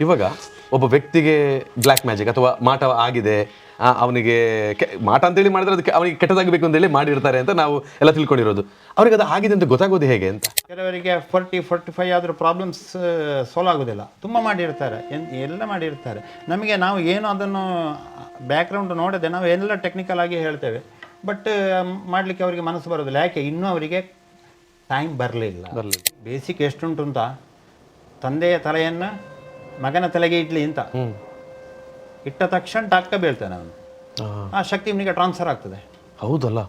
ಇವಾಗ ಒಬ್ಬ ವ್ಯಕ್ತಿಗೆ ಬ್ಲ್ಯಾಕ್ ಮ್ಯಾಜಿಕ್ ಅಥವಾ ಮಾಟ ಆಗಿದೆ, ಅವನಿಗೆ ಮಾಟ ಅಂತೇಳಿ ಮಾಡಿದ್ರೆ ಅದಕ್ಕೆ ಅವನಿಗೆ ಕೆಟ್ಟದಾಗಬೇಕು ಅಂತೇಳಿ ಮಾಡಿರ್ತಾರೆ ಅಂತ ನಾವು ಎಲ್ಲ ತಿಳ್ಕೊಂಡಿರೋದು. ಅವ್ರಿಗೆ ಅದು ಆಗಿದೆ ಅಂತ ಗೊತ್ತಾಗೋದು ಹೇಗೆ ಅಂತ? ಕೆಲವರಿಗೆ 45 ಆದರೂ ಪ್ರಾಬ್ಲಮ್ಸ್ ಸಾಲ್ವ್ ಆಗೋದಿಲ್ಲ. ತುಂಬ ಮಾಡಿರ್ತಾರೆ, ಎಲ್ಲ ಮಾಡಿರ್ತಾರೆ. ನಮಗೆ ನಾವು ಏನು ಅದನ್ನು ಬ್ಯಾಕ್ಗ್ರೌಂಡ್ ನೋಡದೆ ನಾವು ಎಲ್ಲ ಟೆಕ್ನಿಕಲ್ ಆಗಿ ಹೇಳ್ತೇವೆ, ಬಟ್ ಮಾಡಲಿಕ್ಕೆ ಅವರಿಗೆ ಮನಸ್ಸು ಬರೋದಿಲ್ಲ. ಯಾಕೆ? ಇನ್ನೂ ಅವರಿಗೆ ಟೈಮ್ ಬರಲಿಲ್ಲ. ಬೇಸಿಕ್ ಎಷ್ಟುಂಟು ಅಂತ, ತಂದೆಯ ತಲೆಯನ್ನು ಮಗನ ತಲೆಗೆ ಇಡ್ಲಿ ಅಂತ ಇಟ್ಟ ತಕ್ಷಣ ಟಾಕ್ಕ ಬೀಳ್ತಾನೆ ಅವನು. ಆ ಶಕ್ತಿ ಇವನಿಗೆ ಟ್ರಾನ್ಸ್ಫರ್ ಆಗ್ತದೆ. ಹೌದಲ್ಲ?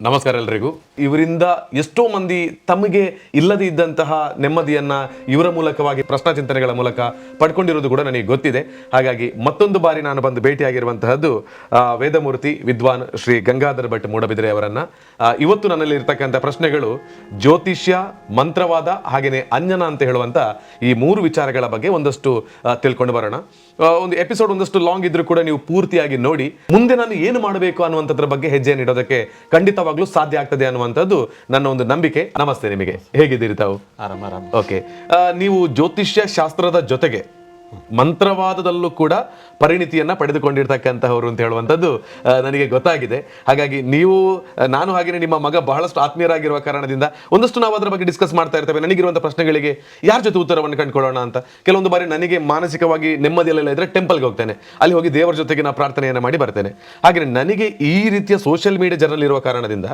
ನಮಸ್ಕಾರ ಎಲ್ರಿಗೂ. ಇವರಿಂದ ಎಷ್ಟೋ ಮಂದಿ ತಮಗೆ ಇಲ್ಲದೇ ಇದ್ದಂತಹ ನೆಮ್ಮದಿಯನ್ನ ಇವರ ಮೂಲಕವಾಗಿ ಪ್ರಶ್ನಾ ಚಿಂತನೆಗಳ ಮೂಲಕ ಪಡ್ಕೊಂಡಿರೋದು ಕೂಡ ನನಗೆ ಗೊತ್ತಿದೆ. ಹಾಗಾಗಿ ಮತ್ತೊಂದು ಬಾರಿ ನಾನು ಬಂದು ಭೇಟಿಯಾಗಿರುವಂತಹದ್ದು ವೇದಮೂರ್ತಿ ವಿದ್ವಾನ್ ಶ್ರೀ ಗಂಗಾಧರ್ ಭಟ್ ಮೂಡಬಿದ್ರೆ ಅವರನ್ನ. ಇವತ್ತು ನನ್ನಲ್ಲಿ ಇರ್ತಕ್ಕಂಥ ಪ್ರಶ್ನೆಗಳು ಜ್ಯೋತಿಷ್ಯ, ಮಂತ್ರವಾದ, ಹಾಗೇನೆ ಅಂಜನ ಅಂತ ಹೇಳುವಂತ ಈ 3 ವಿಚಾರಗಳ ಬಗ್ಗೆ ಒಂದಷ್ಟು ತಿಳ್ಕೊಂಡು ಬರೋಣ. ಒಂದು ಎಪಿಸೋಡ್ ಒಂದಷ್ಟು ಲಾಂಗ್ ಇದ್ರೂ ಕೂಡ ನೀವು ಪೂರ್ತಿಯಾಗಿ ನೋಡಿ ಮುಂದೆ ನಾನು ಏನು ಮಾಡಬೇಕು ಅನ್ನುವಂಥದ್ರ ಬಗ್ಗೆ ಹೆಜ್ಜೆ ನೀಡೋದಕ್ಕೆ ಖಂಡಿತವಾಗ್ಲೂ ಸಾಧ್ಯ ಆಗ್ತದೆ ಅನ್ನುವಂಥದ್ದು ನನ್ನ ಒಂದು ನಂಬಿಕೆ. ನಮಸ್ತೆ, ನಿಮಗೆ ಹೇಗಿದ್ದೀರಿ ತಾವು? ಆರಾಮ್. ಓಕೆ, ನೀವು ಜ್ಯೋತಿಷ್ಯ ಶಾಸ್ತ್ರದ ಜೊತೆಗೆ ಮಂತ್ರವಾದದಲ್ಲೂ ಕೂಡ ಪರಿಣಿತಿಯನ್ನ ಪಡೆದುಕೊಂಡಿರ್ತಕ್ಕಂತಹವರು ಅಂತ ಹೇಳುವಂಥದ್ದು ನನಗೆ ಗೊತ್ತಾಗಿದೆ. ಹಾಗಾಗಿ ನೀವು, ನಾನು ಹಾಗೆಯೇ ನಿಮ್ಮ ಮಗ ಬಹಳಷ್ಟು ಆತ್ಮೀಯರಾಗಿರುವ ಕಾರಣದಿಂದ ಒಂದಷ್ಟು ನಾವು ಅದರ ಬಗ್ಗೆ ಡಿಸ್ಕಸ್ ಮಾಡ್ತಾ ಇರ್ತೇವೆ. ನನಗಿರುವಂಥ ಪ್ರಶ್ನೆಗಳಿಗೆ ಯಾರ ಜೊತೆ ಉತ್ತರವನ್ನು ಕಂಡುಕೊಳ್ಳೋಣ ಅಂತ. ಕೆಲವೊಂದು ಬಾರಿ ನನಗೆ ಮಾನಸಿಕವಾಗಿ ನೆಮ್ಮದಿಯಲ್ಲೆಲ್ಲ ಇದ್ರೆ ಟೆಂಪಲ್ಗೆ ಹೋಗ್ತೇನೆ, ಅಲ್ಲಿ ಹೋಗಿ ದೇವರ ಜೊತೆಗೆ ನಾನು ಪ್ರಾರ್ಥನೆಯನ್ನು ಮಾಡಿ ಬರ್ತೇನೆ. ಹಾಗೆ ನನಗೆ ಈ ರೀತಿಯ ಸೋಷಿಯಲ್ ಮೀಡಿಯಾ ಜರ್ನಲ್ ಇರುವ ಕಾರಣದಿಂದ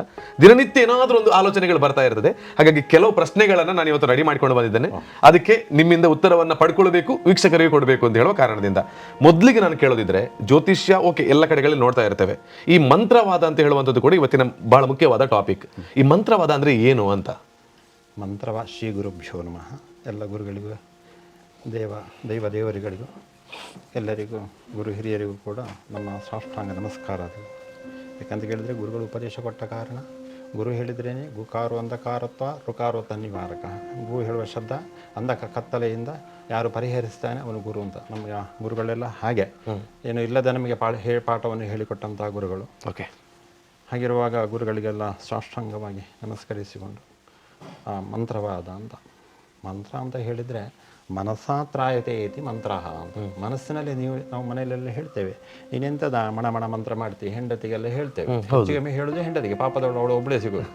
ದಿನನಿತ್ಯ ಏನಾದರೂ ಒಂದು ಆಲೋಚನೆಗಳು ಬರ್ತಾ ಇರ್ತದೆ. ಹಾಗಾಗಿ ಕೆಲವು ಪ್ರಶ್ನೆಗಳನ್ನು ನಾನು ಇವತ್ತು ರೆಡಿ ಮಾಡ್ಕೊಂಡು ಬಂದಿದ್ದೇನೆ. ಅದಕ್ಕೆ ನಿಮ್ಮಿಂದ ಉತ್ತರವನ್ನು ಪಡ್ಕೊಳ್ಬೇಕು, ವೀಕ್ಷಕರಿಗೆ ಕೊಡಬೇಕು ಅಂತ ಹೇಳುವ ಕಾರಣದಿಂದ ಮೊದಲಿಗೆ ನಾನು ಕೇಳೋದಿದ್ರೆ, ಜ್ಯೋತಿಷ್ಯ ಓಕೆ ಎಲ್ಲ ಕಡೆಗಳಲ್ಲಿ ನೋಡ್ತಾ ಇರ್ತೇವೆ, ಈ ಮಂತ್ರವಾದ ಅಂತ ಹೇಳುವಂಥದ್ದು ಕೂಡ ಇವತ್ತಿನ ಬಹಳ ಮುಖ್ಯವಾದ ಟಾಪಿಕ್. ಈ ಮಂತ್ರವಾದ ಅಂದ್ರೆ ಏನು ಅಂತ? ಮಂತ್ರವಾದ ಶ್ರೀ ಗುರುಭ್ಯೋ ನಮಃ. ಎಲ್ಲ ಗುರುಗಳಿಗೂ, ದೇವರಿಗಳಿಗೂ, ಎಲ್ಲರಿಗೂ, ಗುರು ಹಿರಿಯರಿಗೂ ಕೂಡ ನಮ್ಮ ಸಾಷ್ಟಾಂಗ ನಮಸ್ಕಾರ. ಅದು ಯಾಕಂತ ಕೇಳಿದರೆ ಗುರುಗಳು ಉಪದೇಶ ಕೊಟ್ಟ ಕಾರಣ. ಗುರು ಹೇಳಿದ್ರೇನೆ ಗುಕಾರು ಅಂಧಕಾರತ್ವ ಋಕಾರತ್ವ ನಿವಾರಕ. ಗುರು ಹೇಳುವ ಶಬ್ದ ಕತ್ತಲೆಯಿಂದ ಯಾರು ಪರಿಹರಿಸ್ತಾನೆ ಅವನು ಗುರು ಅಂತ. ನಮ್ಮ ಗುರುಗಳೆಲ್ಲ ಹಾಗೆ ಏನು ಇಲ್ಲದೆ ನಮಗೆ ಪಾಠವನ್ನು ಹೇಳಿಕೊಟ್ಟಂತಹ ಗುರುಗಳು. ಓಕೆ, ಹಾಗಿರುವಾಗ ಗುರುಗಳಿಗೆಲ್ಲ ಸಾಷ್ಟಾಂಗವಾಗಿ ನಮಸ್ಕರಿಸಿಕೊಂಡು ಮಂತ್ರವಾದ ಅಂತ. ಮಂತ್ರ ಅಂತ ಹೇಳಿದರೆ ಮನಸಾತ್ರಾಯತೆ ಐತಿ ಮಂತ್ರ ಅಂತ. ಮನಸ್ಸಿನಲ್ಲಿ ನಾವು ಮನೆಯಲ್ಲೆಲ್ಲ ಹೇಳ್ತೇವೆ, ನೀನೆಂಥದ ಮಣ ಮಂತ್ರ ಮಾಡ್ತೀವಿ, ಹೆಂಡತಿಗೆಲ್ಲ ಹೇಳ್ತೇವೆ. ಹೆಚ್ಚಿಗೆ ಹೇಳೋದು ಹೆಂಡತಿಗೆ, ಪಾಪದವಳು ಅವಳು ಒಬ್ಬಳೇ ಸಿಗೋದು,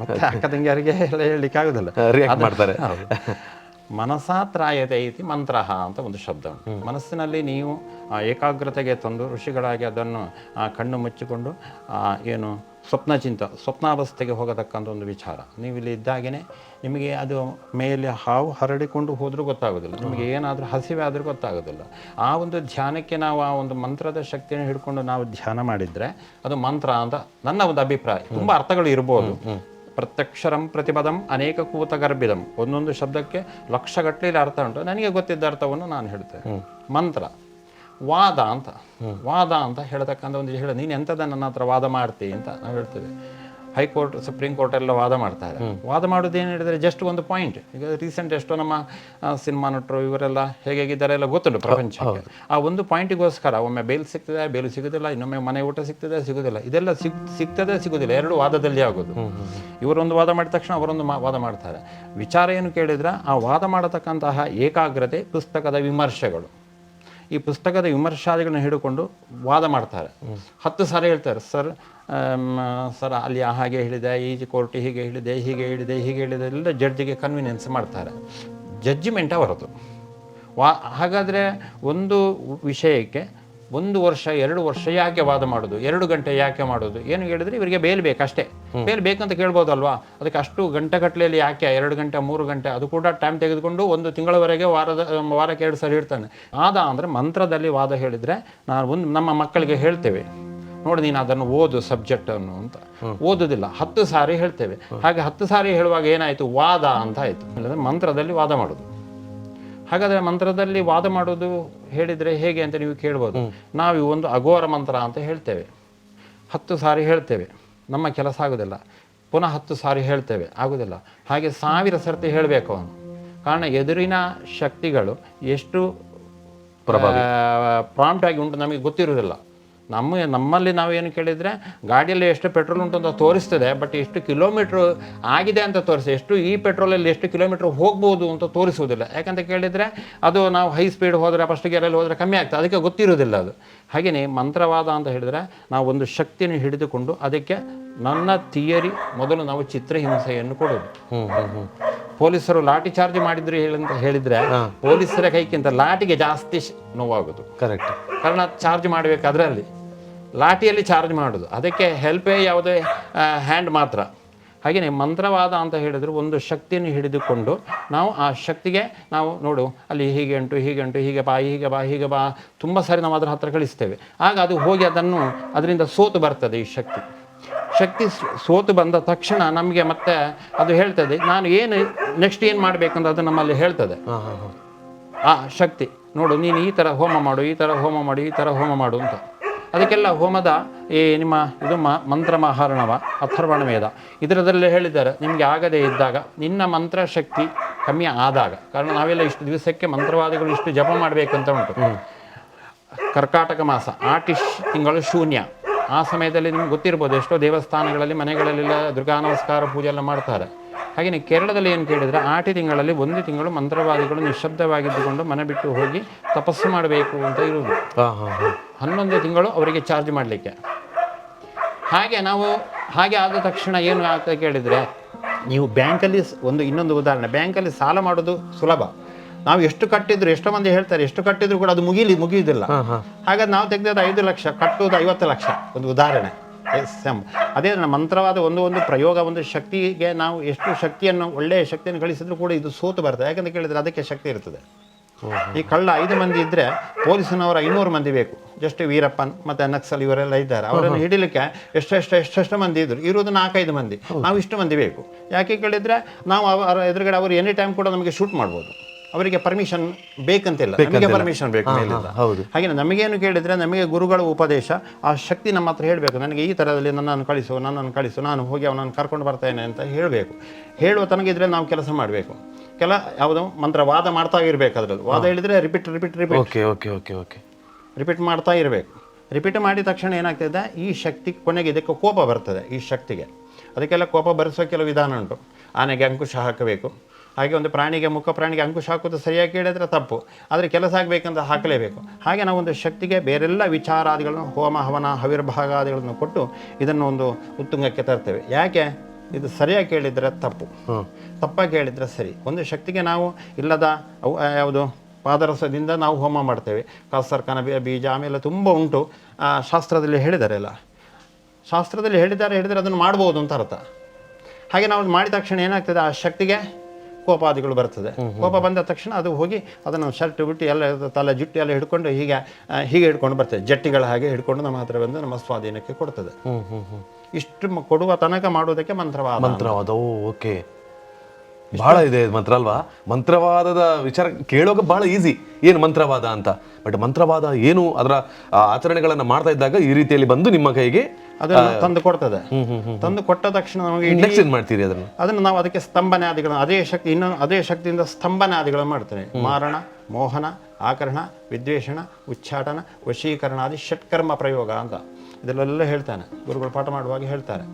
ಮತ್ತೆ ಅಕ್ಕ ತಂಗಿಯರಿಗೆ ಎಲ್ಲ ಹೇಳಲಿಕ್ಕೆ ಆಗೋದಿಲ್ಲ, ರಿಯಾಕ್ಟ್ ಮಾಡ್ತಾರೆ. ಮನಸಾತ್ರಾಯತೆ ಐತಿ ಮಂತ್ರ ಅಂತ ಒಂದು ಶಬ್ದ. ಮನಸ್ಸಿನಲ್ಲಿ ನೀವು ಏಕಾಗ್ರತೆಗೆ ತಂದು ಋಷಿಗಳಾಗಿ ಅದನ್ನು ಕಣ್ಣು ಮುಚ್ಚಿಕೊಂಡು ಏನು ಸ್ವಪ್ನಾವಸ್ಥೆಗೆ ಹೋಗತಕ್ಕಂಥ ಒಂದು ವಿಚಾರ. ನೀವು ಇಲ್ಲಿ ಇದ್ದಾಗೇ ನಿಮಗೆ ಅದು ಮೇಲೆ ಹಾವು ಹರಡಿಕೊಂಡು ಹೋದರೂ ಗೊತ್ತಾಗೋದಿಲ್ಲ, ನಿಮಗೆ ಏನಾದರೂ ಹಸಿವೆ ಆದರೂ ಗೊತ್ತಾಗೋದಿಲ್ಲ. ಆ ಒಂದು ಧ್ಯಾನಕ್ಕೆ ನಾವು ಆ ಒಂದು ಮಂತ್ರದ ಶಕ್ತಿಯನ್ನು ಹಿಡ್ಕೊಂಡು ನಾವು ಧ್ಯಾನ ಮಾಡಿದರೆ ಅದು ಮಂತ್ರ ಅಂತ ನನ್ನ ಒಂದು ಅಭಿಪ್ರಾಯ. ತುಂಬ ಅರ್ಥಗಳು ಇರ್ಬೋದು. ಪ್ರತ್ಯಕ್ಷರಂ ಪ್ರತಿಪದಂ ಅನೇಕ ಕೂತಗರ್ಭಿದಂ. ಒಂದೊಂದು ಶಬ್ದಕ್ಕೆ ಲಕ್ಷಗಟ್ಟಲೆ ಅರ್ಥ ಉಂಟು. ನನಗೆ ಗೊತ್ತಿದ್ದ ಅರ್ಥವನ್ನು ನಾನು ಹೇಳ್ತೇನೆ. ಮಂತ್ರ ವಾದ ಅಂತ ಹೇಳ್ತಕ್ಕಂಥ ಒಂದು ನೀನು ಎಂಥದ ನನ್ನ ಹತ್ರ ವಾದ ಮಾಡ್ತೀವಿ ಅಂತ ನಾವು ಹೇಳ್ತೇವೆ. ಹೈಕೋರ್ಟ್, ಸುಪ್ರೀಂ ಕೋರ್ಟ್ ಎಲ್ಲ ವಾದ ಮಾಡ್ತಾರೆ. ವಾದ ಮಾಡೋದು ಏನು ಹೇಳಿದರೆ ಜಸ್ಟ್ ಒಂದು ಪಾಯಿಂಟ್. ಈಗ ರೀಸೆಂಟ್ ಎಷ್ಟೋ ನಮ್ಮ ಸಿನಿಮಾ ನಟರು ಇವರೆಲ್ಲ ಹೇಗಿದ್ದಾರೆ ಎಲ್ಲ ಗೊತ್ತುಂಟು ಪ್ರಪಂಚಕ್ಕೆ. ಆ ಒಂದು ಪಾಯಿಂಟಿಗೋಸ್ಕರ ಒಮ್ಮೆ ಬೇಲ್ ಸಿಗ್ತದೆ, ಬೇಲ್ ಸಿಗೋದಿಲ್ಲ, ಇನ್ನೊಮ್ಮೆ ಮನೆ ಊಟ ಸಿಗ್ತದೆ, ಸಿಗೋದಿಲ್ಲ. ಇದೆಲ್ಲ ಸಿಗ್ತದೆ, ಸಿಗೋದಿಲ್ಲ, ಎರಡು ವಾದದಲ್ಲಿ ಆಗೋದು. ಇವರೊಂದು ವಾದ ಮಾಡಿದ ತಕ್ಷಣ ಅವರೊಂದು ವಾದ ಮಾಡ್ತಾರೆ. ವಿಚಾರ ಏನು ಕೇಳಿದ್ರೆ ಆ ವಾದ ಮಾಡತಕ್ಕಂತಹ ಏಕಾಗ್ರತೆ, ಪುಸ್ತಕದ ವಿಮರ್ಶೆಗಳು, ಈ ಪುಸ್ತಕದ ವಿಮರ್ಶಾದಿಗಳನ್ನ ಹಿಡ್ಕೊಂಡು ವಾದ ಮಾಡ್ತಾರೆ. 10 ಸಾರಿ ಹೇಳ್ತಾರೆ, ಸರ್ ಅಲ್ಲಿ ಹಾಗೆ ಹೇಳಿದೆ, ಈ ಕೋರ್ಟ್ ಹೀಗೆ ಹೇಳಿದೆ, ಹೀಗೆ ಹೇಳಿದೆ ಎಲ್ಲ ಜಡ್ಜಿಗೆ ಕನ್ವಿನೆನ್ಸ್ ಮಾಡ್ತಾರೆ. ಜಡ್ಜಿಮೆಂಟ್ ಅವರದು. ಹಾಗಾದರೆ ಒಂದು ವಿಷಯಕ್ಕೆ 1 ವರ್ಷ 2 ವರ್ಷ ಯಾಕೆ ವಾದ ಮಾಡೋದು, 2 ಗಂಟೆ ಯಾಕೆ ಮಾಡೋದು? ಏನು ಹೇಳಿದ್ರೆ ಇವರಿಗೆ ಬೇಲ್ ಬೇಕಷ್ಟೇ. ಬೇಲ್ ಬೇಕಂತ ಕೇಳ್ಬೋದಲ್ವಾ? ಅದಕ್ಕೆ ಅಷ್ಟು ಗಂಟೆಗಟ್ಟಲೆಯಲ್ಲಿ ಯಾಕೆ 2 ಗಂಟೆ 3 ಗಂಟೆ ಅದು ಕೂಡ ಟೈಮ್ ತೆಗೆದುಕೊಂಡು 1 ತಿಂಗಳವರೆಗೆ ವಾರಕ್ಕೆ 2 ಸರಿ ಇಡ್ತಾನೆ. ವಾದ ಅಂದರೆ ಮಂತ್ರದಲ್ಲಿ ವಾದ ಹೇಳಿದರೆ ನಾವು ನಮ್ಮ ಮಕ್ಕಳಿಗೆ ಹೇಳ್ತೇವೆ, ನೋಡಿ ನೀನು ಅದನ್ನು ಓದು ಸಬ್ಜೆಕ್ಟನ್ನು ಅಂತ. ಓದೋದಿಲ್ಲ, 10 ಸಾರಿ ಹೇಳ್ತೇವೆ. ಹಾಗೆ 10 ಸಾರಿ ಹೇಳುವಾಗ ಏನಾಯಿತು? ವಾದ ಅಂತ ಆಯಿತು. ಇಲ್ಲಂದರೆ ಮಂತ್ರದಲ್ಲಿ ವಾದ ಮಾಡೋದು. ಹಾಗಾದರೆ ಮಂತ್ರದಲ್ಲಿ ವಾದ ಮಾಡೋದು ಹೇಳಿದರೆ ಹೇಗೆ ಅಂತ ನೀವು ಕೇಳ್ಬೋದು. ನಾವು ಒಂದು ಅಘೋರ ಮಂತ್ರ ಅಂತ ಹೇಳ್ತೇವೆ, 10 ಸಾರಿ ಹೇಳ್ತೇವೆ, ನಮ್ಮ ಕೆಲಸ ಆಗೋದಿಲ್ಲ. ಪುನಃ 10 ಸಾರಿ ಹೇಳ್ತೇವೆ, ಆಗೋದಿಲ್ಲ. ಹಾಗೆ 1000 ಸರ್ತಿ ಹೇಳಬೇಕು ಅವನು. ಕಾರಣ ಎದುರಿನ ಶಕ್ತಿಗಳು ಎಷ್ಟು ಪ್ರಾಂಪ್ಟ್ ಆಗಿ ಉಂಟು ನಮಗೆ ಗೊತ್ತಿರೋದಿಲ್ಲ. ನಮ್ಮಲ್ಲಿ ನಾವೇನು ಕೇಳಿದರೆ ಗಾಡಿಯಲ್ಲಿ ಎಷ್ಟು ಪೆಟ್ರೋಲ್ ಉಂಟು ಅಂತ ತೋರಿಸ್ತದೆ, ಬಟ್ ಎಷ್ಟು ಕಿಲೋಮೀಟ್ರ್ ಆಗಿದೆ ಅಂತ ತೋರಿಸಿ, ಈ ಪೆಟ್ರೋಲಲ್ಲಿ ಎಷ್ಟು ಕಿಲೋಮೀಟ್ರ್ ಹೋಗ್ಬೋದು ಅಂತ ತೋರಿಸುವುದಿಲ್ಲ. ಯಾಕಂತ ಕೇಳಿದರೆ ಅದು ನಾವು ಹೈ ಸ್ಪೀಡ್ ಹೋದರೆ ಫಸ್ಟ್ ಗೇರಲ್ಲಿ ಹೋದರೆ ಕಮ್ಮಿ ಆಗ್ತದೆ, ಅದಕ್ಕೆ ಗೊತ್ತಿರೋದಿಲ್ಲ ಅದು. ಹಾಗೆಯೇ ಮಂತ್ರವಾದ ಅಂತ ಹೇಳಿದರೆ ನಾವು ಒಂದು ಶಕ್ತಿಯನ್ನು ಹಿಡಿದುಕೊಂಡು ಅದಕ್ಕೆ ನನ್ನ ಥಿಯರಿ ಮೊದಲು ನಾವು ಚಿತ್ರಹಿಂಸೆಯನ್ನು ಕೊಡೋದು. ಪೊಲೀಸರು ಲಾಠಿ ಚಾರ್ಜ್ ಮಾಡಿದ್ರು ಅಂತ ಹೇಳಿದರೆ ಪೊಲೀಸರ ಕೈಗಿಂತ ಲಾಠಿಗೆ ಜಾಸ್ತಿ ನೋವಾಗೋದು. ಕರೆಕ್ಟ್. ಕಾರಣ ಚಾರ್ಜ್ ಮಾಡಬೇಕಾದ್ರೆ ಅಲ್ಲಿ ಲಾಠಿಯಲ್ಲಿ ಚಾರ್ಜ್ ಮಾಡೋದು, ಅದಕ್ಕೆ ಹೆಲ್ಪೇ ಯಾವುದೇ ಹ್ಯಾಂಡ್ ಮಾತ್ರ. ಹಾಗೆಯೇ ಮಂತ್ರವಾದ ಅಂತ ಹೇಳಿದರೆ ಒಂದು ಶಕ್ತಿಯನ್ನು ಹಿಡಿದುಕೊಂಡು ನಾವು ಆ ಶಕ್ತಿಗೆ ನಾವು ನೋಡು ಅಲ್ಲಿ ಹೀಗೆ ಉಂಟು, ಹೀಗೆ ಉಂಟು, ಹೀಗೆ ಬಾ, ಹೀಗೆ ಬಾ, ಹೀಗೆ ಬಾ, ತುಂಬ ಸಾರಿ ನಾವು ಅದರ ಹತ್ರ ಕಳಿಸ್ತೇವೆ. ಆಗ ಅದು ಹೋಗಿ ಅದರಿಂದ ಸೋತು ಬರ್ತದೆ. ಈ ಶಕ್ತಿ ಸೋತು ಬಂದ ತಕ್ಷಣ ನಮಗೆ ಮತ್ತೆ ಅದು ಹೇಳ್ತದೆ ನಾನು ನೆಕ್ಸ್ಟ್ ಏನು ಮಾಡಬೇಕಂತ ಅದು ನಮ್ಮಲ್ಲಿ ಹೇಳ್ತದೆ. ಆ ಶಕ್ತಿ ನೋಡು ನೀನು ಈ ಥರ ಹೋಮ ಮಾಡು, ಈ ಥರ ಹೋಮ ಮಾಡು, ಈ ಥರ ಹೋಮ ಮಾಡು ಅಂತ. ಅದಕ್ಕೆಲ್ಲ ಹೋಮದ ನಿಮ್ಮ ಇದು ಮಂತ್ರ ಮಹಾರಣವ ಅಥರ್ವಣ ವೇದ ಇದರದಲ್ಲೇ ಹೇಳಿದ್ದಾರೆ. ನಿಮಗೆ ಆಗದೇ ಇದ್ದಾಗ ನಿನ್ನ ಮಂತ್ರಶಕ್ತಿ ಕಮ್ಮಿ ಆದಾಗ, ಕಾರಣ ನಾವೆಲ್ಲ ಇಷ್ಟು ದಿವಸಕ್ಕೆ ಮಂತ್ರವಾದಿಗಳು ಇಷ್ಟು ಜಪ ಮಾಡಬೇಕಂತ ಉಂಟು. ಕರ್ಕಾಟಕ ಮಾಸ ಆಟಿಶ್ ತಿಂಗಳು ಶೂನ್ಯ, ಆ ಸಮಯದಲ್ಲಿ ನಿಮ್ಗೆ ಗೊತ್ತಿರ್ಬೋದು ಎಷ್ಟೋ ದೇವಸ್ಥಾನಗಳಲ್ಲಿ ಮನೆಗಳಲ್ಲೆಲ್ಲ ದುರ್ಗಾ ನಮಸ್ಕಾರ ಪೂಜೆ ಎಲ್ಲ ಮಾಡ್ತಾರೆ. ಹಾಗೆಯೇ ಕೇರಳದಲ್ಲಿ ಏನು ಕೇಳಿದರೆ ಆಟಿ ತಿಂಗಳಲ್ಲಿ 1 ತಿಂಗಳು ಮಂತ್ರವಾದಿಗಳು ನಿಶ್ಶಬ್ದವಾಗಿದ್ದುಕೊಂಡು ಮನೆ ಬಿಟ್ಟು ಹೋಗಿ ತಪಸ್ಸು ಮಾಡಬೇಕು ಅಂತ ಇರುವುದು. 11 ತಿಂಗಳು ಅವರಿಗೆ ಚಾರ್ಜ್ ಮಾಡಲಿಕ್ಕೆ. ಹಾಗೆ ಆದ ತಕ್ಷಣ ಏನು ಆಗ್ತದೆ ಕೇಳಿದರೆ, ನೀವು ಬ್ಯಾಂಕಲ್ಲಿ ಇನ್ನೊಂದು ಉದಾಹರಣೆ, ಬ್ಯಾಂಕಲ್ಲಿ ಸಾಲ ಮಾಡೋದು ಸುಲಭ. ನಾವು ಎಷ್ಟು ಕಟ್ಟಿದ್ರು, ಎಷ್ಟೋ ಮಂದಿ ಹೇಳ್ತಾರೆ ಎಷ್ಟು ಕಟ್ಟಿದ್ರು ಕೂಡ ಅದು ಮುಗಿಯುವುದಿಲ್ಲ. ಹಾಗಾದ್ರೆ ನಾವು ತೆಗೆದದ್ದು 5 ಲಕ್ಷ, ಕಟ್ಟುವುದು 50 ಲಕ್ಷ, ಒಂದು ಉದಾಹರಣೆ. ಅದೇ ಮಂತ್ರವಾದ ಒಂದು ಪ್ರಯೋಗ, ಒಂದು ಶಕ್ತಿಗೆ ನಾವು ಎಷ್ಟು ಶಕ್ತಿಯನ್ನು ಒಳ್ಳೆಯ ಶಕ್ತಿಯನ್ನು ಗಳಿಸಿದ್ರು ಕೂಡ ಇದು ಸೋತು ಬರ್ತದೆ. ಯಾಕಂತ ಕೇಳಿದರೆ ಅದಕ್ಕೆ ಶಕ್ತಿ ಇರ್ತದೆ. ಈ ಕಳ್ಳ 5 ಮಂದಿ ಇದ್ದರೆ ಪೊಲೀಸಿನವರ 500 ಮಂದಿ ಬೇಕು. ಜಸ್ಟ್ ವೀರಪ್ಪನ್ ಮತ್ತು ನಕ್ಸಲ್ ಇವರೆಲ್ಲ ಇದ್ದಾರೆ, ಅವರನ್ನು ಹಿಡಿಲಿಕ್ಕೆ ಎಷ್ಟು ಮಂದಿ ಇರುವುದು 4-5 ಮಂದಿ. ನಾವು ಇಷ್ಟು ಮಂದಿ ಬೇಕು. ಯಾಕೆ ಕೇಳಿದರೆ ನಾವು ಅವರ ಎದುರುಗಡೆ ಅವರು ಎನಿ ಟೈಮ್ ಕೂಡ ನಮಗೆ ಶೂಟ್ ಮಾಡ್ಬೋದು. ಅವರಿಗೆ ಪರ್ಮಿಷನ್ ಬೇಕಂತಿಲ್ಲ, ನಮಗೆ ಪರ್ಮಿಷನ್ ಬೇಕು ಮೇಲಿಂದ. ಹಾಗೆ ನಮಗೇನು ಕೇಳಿದರೆ ನಮಗೆ ಗುರುಗಳ ಉಪದೇಶ, ಆ ಶಕ್ತಿ ನಮ್ಮ ಹತ್ರ ಹೇಳಬೇಕು, ನನಗೆ ಈ ಥರದಲ್ಲಿ ನನ್ನನ್ನು ಕಳಿಸು, ನಾನು ಹೋಗಿ ಅವನನ್ನು ಕರ್ಕೊಂಡು ಬರ್ತೇನೆ ಅಂತ ಹೇಳಬೇಕು. ಹೇಳುವ ತನಗಿದ್ರೆ ನಾವು ಕೆಲಸ ಮಾಡಬೇಕು. ಯಾವುದೋ ಮಂತ್ರವಾದ ಮಾಡ್ತಾ ಇರಬೇಕು. ಅದರಲ್ಲಿ ವಾದ ಹೇಳಿದರೆ ರಿಪೀಟ್ ಮಾಡ್ತಾ ಇರಬೇಕು. ರಿಪೀಟ್ ಮಾಡಿದ ತಕ್ಷಣ ಏನಾಗ್ತದೆ, ಈ ಶಕ್ತಿ ಕೊನೆಗೆ ಇದಕ್ಕೆ ಕೋಪ ಬರ್ತದೆ. ಈ ಶಕ್ತಿಗೆ ಅದಕ್ಕೆಲ್ಲ ಕೋಪ ಬರೆಸೋ ಕೆಲವು ವಿಧಾನ ಉಂಟು. ಆನೆಗೆ ಅಂಕುಶ ಹಾಕಬೇಕು, ಹಾಗೆ ಒಂದು ಮುಖ ಪ್ರಾಣಿಗೆ ಅಂಕುಶ ಹಾಕೋದು ಸರಿಯಾಗಿ ಹೇಳಿದರೆ ತಪ್ಪು, ಆದರೆ ಕೆಲಸ ಆಗಬೇಕಂತ ಹಾಕಲೇಬೇಕು. ಹಾಗೆ ನಾವು ಒಂದು ಶಕ್ತಿಗೆ ಬೇರೆಲ್ಲ ವಿಚಾರಾದಿಗಳನ್ನು, ಹೋಮ ಹವನ ಹವಿರ್ಭಾಗಾದಿಗಳನ್ನು ಕೊಟ್ಟು ಇದನ್ನು ಒಂದು ಉತ್ತುಂಗಕ್ಕೆ ತರ್ತೇವೆ. ಯಾಕೆ ಇದು ಸರಿಯಾಗಿ ಕೇಳಿದರೆ ತಪ್ಪು, ತಪ್ಪಾಗಿ ಕೇಳಿದರೆ ಸರಿ. ಒಂದು ಶಕ್ತಿಗೆ ನಾವು ಇಲ್ಲದ ಯಾವುದು ಪಾದರಸದಿಂದ ನಾವು ಹೋಮ ಮಾಡ್ತೇವೆ. ಕಾಸರ್ಕನ ಬೀಜ ಆಮೇಲೆ ತುಂಬ ಉಂಟು, ಶಾಸ್ತ್ರದಲ್ಲಿ ಹೇಳಿದ್ದಾರೆ ಅದನ್ನು ಮಾಡ್ಬೋದು ಅಂತ ಅರ್ಥ. ಹಾಗೆ ನಾವು ಮಾಡಿದ ತಕ್ಷಣ ಏನಾಗ್ತದೆ, ಆ ಶಕ್ತಿಗೆ ಕೋಪಾದಿಗಳು ಬರ್ತದೆ. ಕೋಪ ಬಂದ ತಕ್ಷಣ ಅದು ಹೋಗಿ ಅದನ್ನು ಶರ್ಟ್ ಬಿಟ್ಟು ಎಲ್ಲ ತಲೆ ಜುಟ್ಟು ಎಲ್ಲ ಹಿಡ್ಕೊಂಡು ಹೀಗೆ ಹಿಡ್ಕೊಂಡು ಬರ್ತದೆ. ಜಟ್ಟಿಗಳ ಹಾಗೆ ಹಿಡ್ಕೊಂಡು ನಮ್ಮ ಹತ್ರ ಬಂದು ನಮ್ಮ ಸ್ವಾಧೀನಕ್ಕೆ ಕೊಡ್ತದೆ. ಇಷ್ಟು ಕೊಡುವ ತನಕ ಮಾಡುವುದಕ್ಕೆ ಮಂತ್ರವಾದ. ಓಕೆ, ಬಹಳ ಇದೆ ಮಂತ್ರ ಅಲ್ವಾ? ಮಂತ್ರವಾದದ ವಿಚಾರ ಕೇಳೋಕೆ ಬಹಳ ಈಸಿ, ಏನು ಮಂತ್ರವಾದ ಅಂತ. ಬಟ್ ಮಂತ್ರವಾದ ಏನು, ಅದರ ಆಚರಣೆಗಳನ್ನು ಮಾಡ್ತಾ ಇದ್ದಾಗ ಈ ರೀತಿಯಲ್ಲಿ ಬಂದು ನಿಮ್ಮ ಕೈಗೆ ಅದನ್ನು ತಂದು ಕೊಡ್ತದೆ. ತಂದು ಕೊಟ್ಟ ತಕ್ಷಣ ನಮಗೆ ಏನ್ ಮಾಡ್ತೀರಿ ಅದನ್ನು ನಾವು ಅದಕ್ಕೆ ಸ್ತಂಭನಾದಿಗಳನ್ನು ಅದೇ ಶಕ್ತಿಯಿಂದ ಸ್ತಂಭನಾದಿಗಳನ್ನು ಮಾಡ್ತೇವೆ. ಮಾರಣ, ಮೋಹನ, ಆಕರ್ಣ, ವಿದ್ವೇಷಣ, ಉಚ್ಚಾಟನ, ವಶೀಕರಣಾದಿ ಷಟ್ಕರ್ಮ ಪ್ರಯೋಗ ಅಂತ ಇದರಲ್ಲೆಲ್ಲ ಹೇಳ್ತಾನೆ, ಗುರುಗಳು ಪಾಠ ಮಾಡುವಾಗ ಹೇಳ್ತಾರೆ.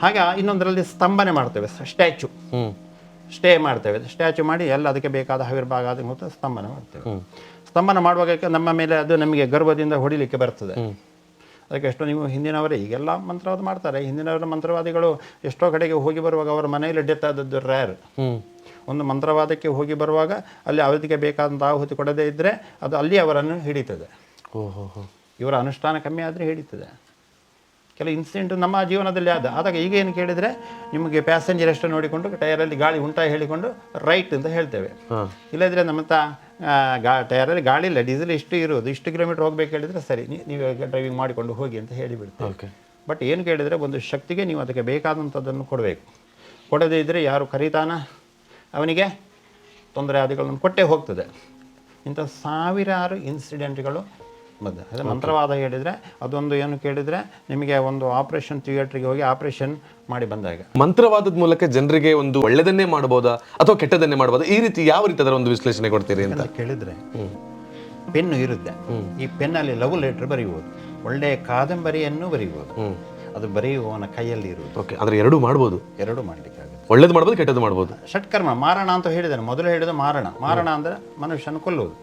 ಹಾಗೆ ಇನ್ನೊಂದರಲ್ಲಿ ಸ್ತಂಭನೆ ಮಾಡ್ತೇವೆ, ಸ್ಟೇ ಮಾಡ್ತೇವೆ. ಸ್ಟ್ಯಾಚು ಮಾಡಿ ಎಲ್ಲ ಅದಕ್ಕೆ ಬೇಕಾದ ಹವಿರ್ಭಾಗ ಆದ ಮತ್ತು ಸ್ತಂಭನ ಮಾಡ್ತೇವೆ. ಸ್ತಂಭನ ಮಾಡುವಾಗ ನಮ್ಮ ಮೇಲೆ ಅದು ನಮಗೆ ಗರ್ವದಿಂದ ಹೊಡಿಲಿಕ್ಕೆ ಬರ್ತದೆ. ಅದಕ್ಕೆ ಎಷ್ಟೋ ನೀವು ಹಿಂದಿನವರೇ ಈಗೆಲ್ಲ ಮಂತ್ರವಾದ ಮಾಡ್ತಾರೆ. ಹಿಂದಿನವರ ಮಂತ್ರವಾದಿಗಳು ಎಷ್ಟೋ ಕಡೆಗೆ ಹೋಗಿ ಬರುವಾಗ ಅವರ ಮನೆಯಲ್ಲಿ ಡೆತ್ ಆದದ್ದು ರ್ಯಾರ್. ಒಂದು ಮಂತ್ರವಾದಕ್ಕೆ ಹೋಗಿ ಬರುವಾಗ ಅಲ್ಲಿ ಅವಧಿಗೆ ಬೇಕಾದಂಥ ಆಹುತಿ ಕೊಡದೇ ಇದ್ದರೆ ಅದು ಅಲ್ಲಿ ಅವರನ್ನು ಹಿಡಿತದೆ. ಇವರ ಅನುಷ್ಠಾನ ಕಮ್ಮಿ ಆದರೆ ಹಿಡಿತದೆ. ಕೆಲವು ಇನ್ಸಿಡೆಂಟು ನಮ್ಮ ಜೀವನದಲ್ಲಿ ಆದಾಗ ಈಗ ಏನು ಕೇಳಿದರೆ, ನಿಮಗೆ ಪ್ಯಾಸೆಂಜರ್ ಎಷ್ಟು ನೋಡಿಕೊಂಡು ಟೈರಲ್ಲಿ ಗಾಳಿ ಉಂಟಾ ಹೇಳಿಕೊಂಡು ರೈಟ್ ಅಂತ ಹೇಳ್ತೇವೆ. ಇಲ್ಲದ್ರೆ ನಮ್ಮ ಟೈರಲ್ಲಿ ಗಾಳಿ ಇಲ್ಲ, ಡೀಸೆಲ್ ಇಷ್ಟು ಕಿಲೋಮೀಟರ್ ಹೋಗ್ಬೇಕು ಹೇಳಿದರೆ ಸರಿ, ನೀವು ಡ್ರೈವಿಂಗ್ ಮಾಡಿಕೊಂಡು ಹೋಗಿ ಅಂತ ಹೇಳಿಬಿಡ್ತೇವೆ. ಬಟ್ ಏನು ಕೇಳಿದರೆ, ಒಂದು ಶಕ್ತಿಗೆ ನೀವು ಅದಕ್ಕೆ ಬೇಕಾದಂಥದ್ದನ್ನು ಕೊಡಬೇಕು. ಕೊಡದೇ ಇದ್ದರೆ ಯಾರು ಕರೀತಾನ ಅವನಿಗೆ ತೊಂದರೆ ಆದಿಗಳನ್ನು ಕೊಟ್ಟೇ ಹೋಗ್ತದೆ. ಇಂಥ ಸಾವಿರಾರು ಇನ್ಸಿಡೆಂಟ್ಗಳು ಅದೇ ಮಂತ್ರವಾದ ಹೇಳಿದರೆ ಅದೊಂದು ಏನು ಕೇಳಿದರೆ, ನಿಮಗೆ ಒಂದು ಆಪರೇಷನ್ ಥಿಯೇಟ್ರಿಗೆ ಹೋಗಿ ಆಪರೇಷನ್ ಮಾಡಿ ಬಂದಾಗ ಮಂತ್ರವಾದದ ಮೂಲಕ ಜನರಿಗೆ ಒಂದು ಒಳ್ಳೆದನ್ನೇ ಮಾಡಬಹುದಾ ಅಥವಾ ಕೆಟ್ಟದನ್ನೇ ಮಾಡಬಹುದಾ? ಈ ರೀತಿ ಯಾವ ರೀತಿ ಅದರ ಒಂದು ವಿಶ್ಲೇಷಣೆ ಕೊಡ್ತೀರಿ ಅಂತ ಕೇಳಿದರೆ, ಪೆನ್ನು ಇರುತ್ತೆ, ಈ ಪೆನ್ನಲ್ಲಿ ಲವ್ ಲೆಟರ್ ಬರೆಯುವುದು. ಒಳ್ಳೆಯ ಕಾದಂಬರಿಯನ್ನು ಬರೆಯುವುದು, ಅದು ಬರೆಯುವವನ ಕೈಯಲ್ಲಿ ಇರುವುದು. ಓಕೆ, ಅಂದರೆ ಎರಡೂ ಮಾಡ್ಬೋದು, ಎರಡೂ ಮಾಡಲಿಕ್ಕಾಗುತ್ತೆ. ಒಳ್ಳೇದು ಮಾಡ್ಬೋದು, ಕೆಟ್ಟದ್ದು ಮಾಡ್ಬೋದು. ಷಟ್ಕರ್ಮ ಮಾರಣ ಅಂತ ಹೇಳಿದ್ದಾನೆ. ಮೊದಲು ಹೇಳಿದ ಮಾರಣ ಅಂದರೆ ಮನುಷ್ಯನ ಕೊಲ್ಲುವುದು.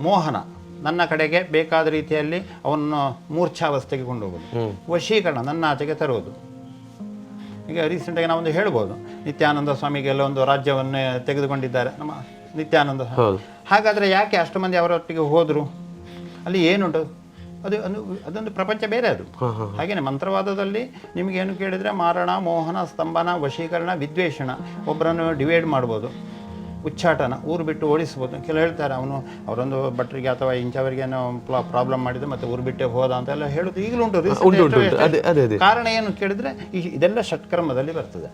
ಮೋಹನ, ನನ್ನ ಕಡೆಗೆ ಬೇಕಾದ ರೀತಿಯಲ್ಲಿ ಅವನು ಮೂರ್ಛಾವಸ್ಥೆಗೆ ಕೊಂಡೋಗೋದು. ವಶೀಕರಣ, ನನ್ನ ಆಚೆಗೆ ತರುವುದು. ಈಗ ರೀಸೆಂಟಾಗಿ ನಾವೊಂದು ಹೇಳ್ಬೋದು, ನಿತ್ಯಾನಂದ ಸ್ವಾಮಿಗೆಲ್ಲ ಒಂದು ರಾಜ್ಯವನ್ನೇ ತೆಗೆದುಕೊಂಡಿದ್ದಾರೆ ನಮ್ಮ ನಿತ್ಯಾನಂದ ಸ್ವಾಮಿ. ಹಾಗಾದರೆ ಯಾಕೆ ಅಷ್ಟು ಮಂದಿ ಅವರೊಟ್ಟಿಗೆ ಹೋದರು? ಅಲ್ಲಿ ಏನುಂಟು? ಅದೊಂದು ಪ್ರಪಂಚ ಬೇರೆ ಅದು. ಹಾಗೆಯೇ ಮಂತ್ರವಾದದಲ್ಲಿ ನಿಮಗೇನು ಕೇಳಿದರೆ ಮಾರಣ, ಮೋಹನ, ಸ್ತಂಭನ, ವಶೀಕರಣ, ವಿದ್ವೇಷಣ, ಒಬ್ಬರನ್ನು ಡಿವೈಡ್ ಮಾಡ್ಬೋದು, ಉಚ್ಚಾಟನ, ಊರು ಬಿಟ್ಟು ಓಡಿಸ್ಬೋದು. ಕೆಲವು ಹೇಳ್ತಾರೆ ಅವರೊಂದು ಭಟ್ರಿಗೆ ಅಥವಾ ಇಂಚವರಿಗೆ ಪ್ರಾಬ್ಲಮ್ ಮಾಡಿದ್ದು ಮತ್ತೆ ಊರು ಬಿಟ್ಟೆ ಹೋದ ಅಂತೆಲ್ಲ ಹೇಳೋದು ಈಗಲೂ ಉಂಟು. ಕಾರಣ ಏನು ಕೇಳಿದರೆ ಇದೆಲ್ಲ ಷಟ್ಕರ್ಮದಲ್ಲಿ ಬರ್ತದೆ.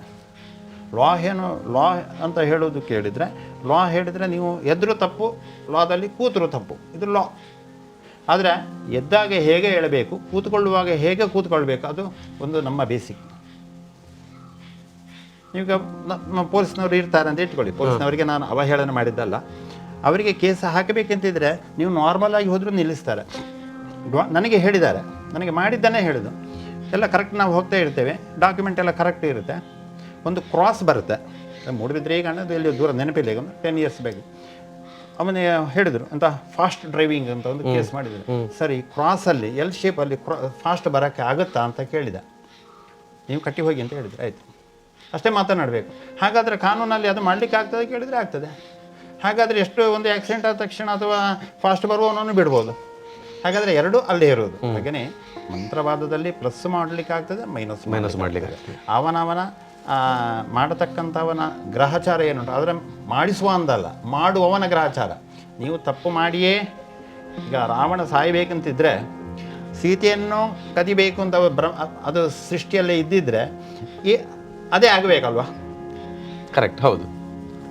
ಲಾ ಅಂತ ಹೇಳೋದು ಕೇಳಿದರೆ, ಲಾ ಹೇಳಿದರೆ ನೀವು ಎದ್ರು ತಪ್ಪು, ಲಾದಲ್ಲಿ ಕೂತರು ತಪ್ಪು, ಇದು ಲಾ. ಆದರೆ ಎದ್ದಾಗ ಹೇಗೆ ಹೇಳಬೇಕು, ಕೂತ್ಕೊಳ್ಳುವಾಗ ಹೇಗೆ ಕೂತ್ಕೊಳ್ಬೇಕು, ಅದು ಒಂದು ನಮ್ಮ ಬೇಸಿಕ್. ಈಗ ನಮ್ಮ ಪೊಲೀಸ್ನವರು ಇರ್ತಾರೆ ಅಂತ ಇಟ್ಕೊಳ್ಳಿ, ಪೊಲೀಸ್ನವರಿಗೆ ನಾನು ಅವಹೇಳನ ಮಾಡಿದ್ದಲ್ಲ, ಅವರಿಗೆ ಕೇಸ್ ಹಾಕಬೇಕಂತಿದ್ರೆ ನೀವು ನಾರ್ಮಲ್ ಆಗಿ ಹೋದರೂ ನಿಲ್ಲಿಸ್ತಾರೆ. ನನಗೆ ಹೇಳಿದ್ದಾರೆ, ನನಗೆ ಮಾಡಿದ್ದನ್ನೇ ಹೇಳಿದ್ದು, ಎಲ್ಲ ಕರೆಕ್ಟ್ ನಾವು ಹೋಗ್ತಾ ಇರ್ತೇವೆ, ಡಾಕ್ಯುಮೆಂಟ್ ಎಲ್ಲ ಕರೆಕ್ಟ್ ಇರುತ್ತೆ. ಒಂದು ಕ್ರಾಸ್ ಬರುತ್ತೆ, ಮೂಡಿಬಿದ್ರೆ ಈಗ ಅನ್ನೋದು ಎಲ್ಲಿ ದೂರ ನೆನಪಿಲ್ಲ, ಈಗ 10 years ಬೇಕು. ಅವನೇ ಹೇಳಿದರು ಅಂತ ಫಾಸ್ಟ್ ಡ್ರೈವಿಂಗ್ ಅಂತ ಒಂದು ಕೇಸ್ ಮಾಡಿದರು. ಸರಿ, ಕ್ರಾಸಲ್ಲಿ ಎಲ್ ಶೇಪಲ್ಲಿ ಫಾಸ್ಟ್ ಬರೋಕ್ಕೆ ಆಗುತ್ತಾ ಅಂತ ಕೇಳಿದೆ. ನೀವು ಕಟ್ಟಿ ಹೋಗಿ ಅಂತ ಹೇಳಿದ್ರು, ಆಯಿತು, ಅಷ್ಟೇ ಮಾತನಾಡಬೇಕು. ಹಾಗಾದರೆ ಕಾನೂನಲ್ಲಿ ಅದು ಮಾಡಲಿಕ್ಕೆ ಆಗ್ತದೆ ಕೇಳಿದರೆ ಆಗ್ತದೆ. ಹಾಗಾದರೆ ಎಷ್ಟು ಒಂದು ಆಕ್ಸಿಡೆಂಟ್ ಆದ ತಕ್ಷಣ ಅಥವಾ ಫಾಸ್ಟ್ ಬರುವವನನ್ನು ಬಿಡ್ಬೋದು. ಹಾಗಾದರೆ ಎರಡೂ ಅಲ್ಲೇ ಇರೋದು. ಹಾಗೆಯೇ ಮಂತ್ರವಾದದಲ್ಲಿ ಪ್ಲಸ್ ಮಾಡಲಿಕ್ಕೆ ಆಗ್ತದೆ, ಮೈನಸ್ ಮಾಡಲಿಕ್ಕೆ. ಅವನವನ ಮಾಡತಕ್ಕಂಥವನ ಗ್ರಹಚಾರ ಏನುಂಟು ಅದರ ಮಾಡಿಸುವ ಅಂದಲ್ಲ, ಮಾಡುವವನ ಗ್ರಹಚಾರ. ನೀವು ತಪ್ಪು ಮಾಡಿಯೇ, ಈಗ ರಾವಣ ಸಾಯಬೇಕಂತಿದ್ರೆ ಸೀತೆಯನ್ನು ಕದಿಬೇಕು ಅಂತ ಅದು ಸೃಷ್ಟಿಯಲ್ಲೇ ಇದ್ದಿದ್ರೆ ಅದೇ ಆಗಬೇಕಲ್ವಾ? ಕರೆಕ್ಟ್, ಹೌದು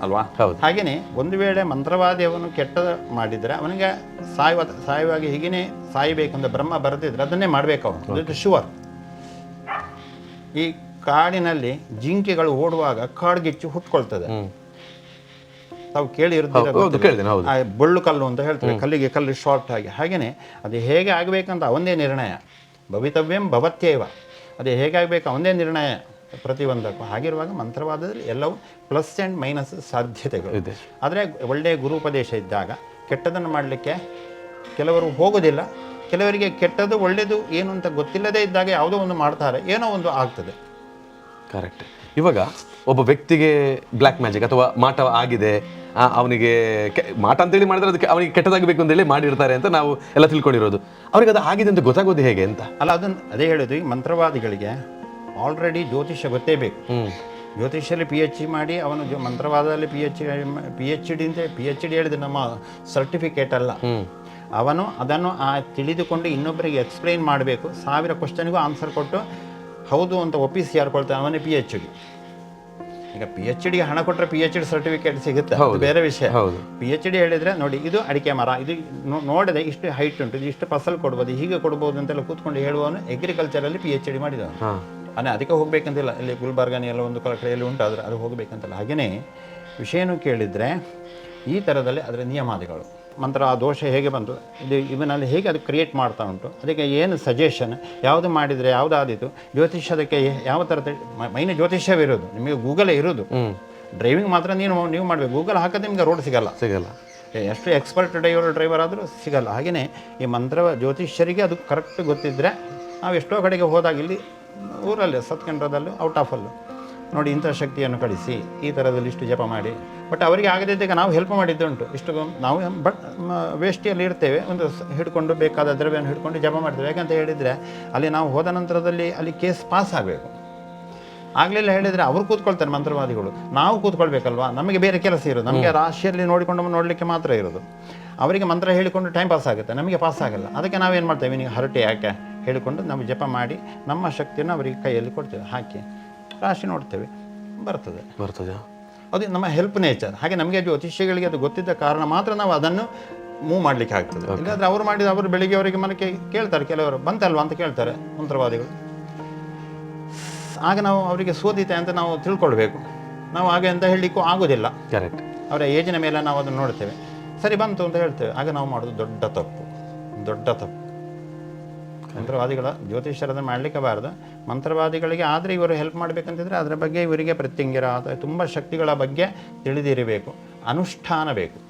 ಅಲ್ವಾ? ಹೌದು. ಹಾಗೆಯೇ ಒಂದು ವೇಳೆ ಮಂತ್ರವಾದಿಯವನು ಕೆಟ್ಟ ಮಾಡಿದರೆ ಅವನಿಗೆ ಸಾಯುವಾಗ ಹೀಗೇ ಸಾಯಬೇಕಂತ ಬ್ರಹ್ಮ ಬರೆದಿದ್ರೆ ಅದನ್ನೇ ಮಾಡಬೇಕು ಅವನು, ಇದು ಶುವರ್. ಈ ಕಾಡಿನಲ್ಲಿ ಜಿಂಕೆಗಳು ಓಡುವಾಗ ಕಾಡ್ಗಿಚ್ಚು ಹುಟ್ಕೊಳ್ತದೆ, ತಾವು ಕೇಳಿ ಇರ್ತೀರ, ಬೊಳ್ಳು ಕಲ್ಲು ಅಂತ ಹೇಳ್ತೇವೆ, ಕಲ್ಲಿಗೆ ಕಲ್ಲು ಶಾರ್ಟ್ ಆಗಿ. ಹಾಗೆಯೇ ಅದು ಹೇಗೆ ಆಗಬೇಕಂತ ಅವನದೇ ನಿರ್ಣಯ, ಭವಿತವ್ಯಂ ಭವತ್ಯೇವ, ಅದು ಹೇಗೆ ಆಗಬೇಕು ಅವನದೇ ನಿರ್ಣಯ ಪ್ರತಿಯೊಂದಕ್ಕೂ. ಹಾಗಿರುವಾಗ ಮಂತ್ರವಾದದಲ್ಲಿ ಎಲ್ಲವೂ ಪ್ಲಸ್ ಆ್ಯಂಡ್ ಮೈನಸ್ ಸಾಧ್ಯತೆಗಳು ಇದೆ. ಆದರೆ ಒಳ್ಳೆಯ ಗುರುಪದೇಶ ಇದ್ದಾಗ ಕೆಟ್ಟದನ್ನು ಮಾಡಲಿಕ್ಕೆ ಕೆಲವರು ಹೋಗೋದಿಲ್ಲ, ಕೆಲವರಿಗೆ ಕೆಟ್ಟದ್ದು ಒಳ್ಳೆಯದು ಏನು ಅಂತ ಗೊತ್ತಿಲ್ಲದೇ ಇದ್ದಾಗ ಯಾವುದೋ ಒಂದು ಮಾಡ್ತಾರೆ, ಏನೋ ಒಂದು ಆಗ್ತದೆ. ಕರೆಕ್ಟ್. ಇವಾಗ ಒಬ್ಬ ವ್ಯಕ್ತಿಗೆ ಬ್ಲ್ಯಾಕ್ ಮ್ಯಾಜಿಕ್ ಅಥವಾ ಮಾಟ ಆಗಿದೆ, ಅವನಿಗೆ ಮಾಟ ಅಂತೇಳಿ ಮಾಡಿದ್ರೆ ಅದಕ್ಕೆ ಅವನಿಗೆ ಕೆಟ್ಟದಾಗಬೇಕು ಅಂತೇಳಿ ಮಾಡಿರ್ತಾರೆ ಅಂತ ನಾವು ಎಲ್ಲ ತಿಳ್ಕೊಂಡಿರೋದು. ಅವ್ರಿಗೆ ಅದು ಆಗಿದೆ ಅಂತ ಗೊತ್ತಾಗೋದು ಹೇಗೆ ಅಂತ ಅಲ್ಲ, ಅದನ್ನು ಅದೇ ಹೇಳೋದು. ಈ ಮಂತ್ರವಾದಿಗಳಿಗೆ ಆಲ್ರೆಡಿ ಜ್ಯೋತಿಷ್ಯ ಗೊತ್ತೇ ಬೇಕು. ಜ್ಯೋತಿಷ್ಯಲ್ಲಿ PhD ಮಾಡಿ ಅವನು ಮಂತ್ರವಾದದಲ್ಲಿ PhD ಹೇಳಿದ್ರೆ ನಮ್ಮ ಸರ್ಟಿಫಿಕೇಟ್ ಅಲ್ಲ, ಅವನು ಅದನ್ನು ತಿಳಿದುಕೊಂಡು ಇನ್ನೊಬ್ಬರಿಗೆ ಎಕ್ಸ್ಪ್ಲೈನ್ ಮಾಡಬೇಕು. 1000 ಕ್ವಶನ್ಗೂ ಆನ್ಸರ್ ಕೊಟ್ಟು ಹೌದು ಅಂತ ಒಪ್ಪಿಸಿ ಯಾರ್ಕೊಳ್ತಾನೆ ಅವನೇ PhD. ಈಗ PhD ಹಣ ಕೊಟ್ಟರೆ PhD ಸರ್ಟಿಫಿಕೇಟ್ ಸಿಗುತ್ತೆ, ಅದು ಬೇರೆ ವಿಷಯ. PhD ಹೇಳಿದರೆ ನೋಡಿ ಇದು ಅಡಿಕೆ ಮರ, ಇದು ನೋಡಿದೆ ಇಷ್ಟು ಹೈಟ್ ಉಂಟು, ಇದು ಇಷ್ಟು ಫಸಲ್ ಕೊಡ್ಬೋದು, ಹೀಗೆ ಕೊಡ್ಬೋದು ಅಂತೆಲ್ಲ ಕೂತ್ಕೊಂಡು ಹೇಳುವವನು ಅಗ್ರಿಕಲ್ಚರಲ್ಲಿ PhD ಮಾಡಿದವನು. ಅದಕ್ಕೆ ಹೋಗ್ಬೇಕಂತಿಲ್ಲ, ಇಲ್ಲಿ ಗುಲ್ಬರ್ಗನಿ ಎಲ್ಲ ಒಂದು ಕಡೆಯಲ್ಲಿ ಉಂಟು, ಆದರೆ ಅದು ಹೋಗಬೇಕಂತಿಲ್ಲ. ಹಾಗೆಯೇ ವಿಷಯನೂ ಕೇಳಿದರೆ ಈ ಥರದಲ್ಲಿ ಅದರ ನಿಯಮಾದಿಗಳು, ಮಂತ್ರ ಆ ದೋಷ ಹೇಗೆ ಬಂತು, ಇದು ಇವನಲ್ಲಿ ಹೇಗೆ ಅದು ಕ್ರಿಯೇಟ್ ಮಾಡ್ತಾ ಉಂಟು, ಅದಕ್ಕೆ ಏನು ಸಜೆಷನ್, ಯಾವುದು ಮಾಡಿದರೆ ಯಾವುದಾದಿತ್ತು, ಜ್ಯೋತಿಷ್ಯದಕ್ಕೆ ಯಾವ ಥರದ ಮೈನ್ ಜ್ಯೋತಿಷ್ಯವಿರೋದು ನಿಮಗೆ ಗೂಗಲೇ ಇರೋದು. ಡ್ರೈವಿಂಗ್ ಮಾತ್ರ ನೀವು ಮಾಡಬೇಕು, ಗೂಗಲ್ ಹಾಕಿದ್ರೆ ನಿಮಗೆ ರೋಡ್ ಸಿಗಲ್ಲ, ಎಷ್ಟು ಎಕ್ಸ್ಪರ್ಟ್ ಡ್ರೈವರ್ ಆದರೂ ಸಿಗಲ್ಲ. ಹಾಗೆಯೇ ಈ ಮಂತ್ರ ಜ್ಯೋತಿಷ್ಯರಿಗೆ ಅದು ಕರೆಕ್ಟ್ ಗೊತ್ತಿದ್ದರೆ ನಾವು ಎಷ್ಟೋ ಕಡೆಗೆ ಹೋದಾಗ ಇಲ್ಲಿ ಊರಲ್ಲಿ ಸತ್ಕೇಂದ್ರದಲ್ಲೂ ಔಟ್ ಆಫ್ ಅಲ್ಲೂ ನೋಡಿ ಇಂಥ ಶಕ್ತಿಯನ್ನು ಕಳಿಸಿ ಈ ಥರದಲ್ಲಿ ಇಷ್ಟು ಜಪ ಮಾಡಿ, ಬಟ್ ಅವರಿಗೆ ಆಗದಿದ್ದಾಗ ನಾವು ಹೆಲ್ಪ್ ಮಾಡಿದ್ದುಂಟು. ಇಷ್ಟು ನಾವು ವೇಷ್ಟಿಯಲ್ಲಿ ಇರ್ತೇವೆ, ಒಂದು ಹಿಡ್ಕೊಂಡು ಬೇಕಾದ ದ್ರವ್ಯವನ್ನು ಹಿಡ್ಕೊಂಡು ಜಪ ಮಾಡ್ತೇವೆ. ಯಾಕಂತ ಹೇಳಿದರೆ ಅಲ್ಲಿ ನಾವು ಹೋದ ನಂತರದಲ್ಲಿ ಅಲ್ಲಿ ಕೇಸ್ ಪಾಸ್ ಆಗಬೇಕು. ಆಗಲಿಲ್ಲ ಹೇಳಿದರೆ ಅವರು ಕೂತ್ಕೊಳ್ತಾರೆ ಮಂತ್ರವಾದಿಗಳು, ನಾವು ಕೂತ್ಕೊಳ್ಬೇಕಲ್ವಾ, ನಮಗೆ ಬೇರೆ ಕೆಲಸ ಇರೋದು, ನಮಗೆ ರಾಶಿಯಲ್ಲಿ ನೋಡಲಿಕ್ಕೆ ಮಾತ್ರ ಇರೋದು. ಅವರಿಗೆ ಮಂತ್ರ ಹೇಳಿಕೊಂಡು ಟೈಮ್ ಪಾಸ್ ಆಗುತ್ತೆ, ನಮಗೆ ಪಾಸ್ ಆಗಲ್ಲ. ಅದಕ್ಕೆ ನಾವೇನು ಮಾಡ್ತೇವೆ, ನೀವು ಹರಟೆ ಯಾಕೆ ಹೇಳಿಕೊಂಡು ನಾವು ಜಪ ಮಾಡಿ ನಮ್ಮ ಶಕ್ತಿಯನ್ನು ಅವರಿಗೆ ಕೈಯಲ್ಲಿ ಕೊಡ್ತೇವೆ, ಹಾಕಿ ರಾಶಿ ನೋಡ್ತೇವೆ, ಬರ್ತದೆ. ಅದು ನಮ್ಮ ಹೆಲ್ಪ್ ನೇಚರ್. ಹಾಗೆ ನಮಗೆ ಜ್ಯೋತಿಷ್ಯಗಳಿಗೆ ಅದು ಗೊತ್ತಿದ್ದ ಕಾರಣ ಮಾತ್ರ ನಾವು ಅದನ್ನು ಮೂವ್ ಮಾಡಲಿಕ್ಕೆ ಆಗ್ತದೆ. ಇಲ್ಲಾಂದರೆ ಅವರು ಮಾಡಿದ ಅವರು ಬೆಳಿಗ್ಗೆ ಅವರಿಗೆ ಮನಕ್ಕೆ ಕೇಳ್ತಾರೆ, ಕೆಲವರು ಬಂತಲ್ವಾ ಅಂತ ಕೇಳ್ತಾರೆ ಮಂತ್ರವಾದಿಗಳು. ಆಗ ನಾವು ಅವರಿಗೆ ಸೋದಿತೆ ಅಂತ ನಾವು ತಿಳ್ಕೊಳ್ಬೇಕು. ನಾವು ಹಾಗೆ ಅಂತ ಹೇಳಲಿಕ್ಕೂ ಆಗೋದಿಲ್ಲ. ಕರೆಕ್ಟ್. ಅವರ ಏಜಿನ ಮೇಲೆ ನಾವು ಅದನ್ನು ನೋಡ್ತೇವೆ, ಸರಿ ಬಂತು ಅಂತ ಹೇಳ್ತೇವೆ. ಆಗ ನಾವು ಮಾಡೋದು ದೊಡ್ಡ ತಪ್ಪು. ಮಂತ್ರವಾದಿಗಳ ಜ್ಯೋತಿಷ್ಯರನ್ನ ಮಾಡಲಿಕ್ಕೆ ಬಾರ್ದು. ಮಂತ್ರವಾದಿಗಳಿಗೆ ಆದರೆ ಇವರು ಹೆಲ್ಪ್ ಮಾಡಬೇಕಂತಿದ್ರೆ ಅದರ ಬಗ್ಗೆ ಇವರಿಗೆ ಪ್ರತ್ಯಂಗಿರ ಅಥವಾ ತುಂಬ ಶಕ್ತಿಗಳ ಬಗ್ಗೆ ತಿಳಿದಿರಬೇಕು. ಅನುಷ್ಠಾನ ಬೇಕು.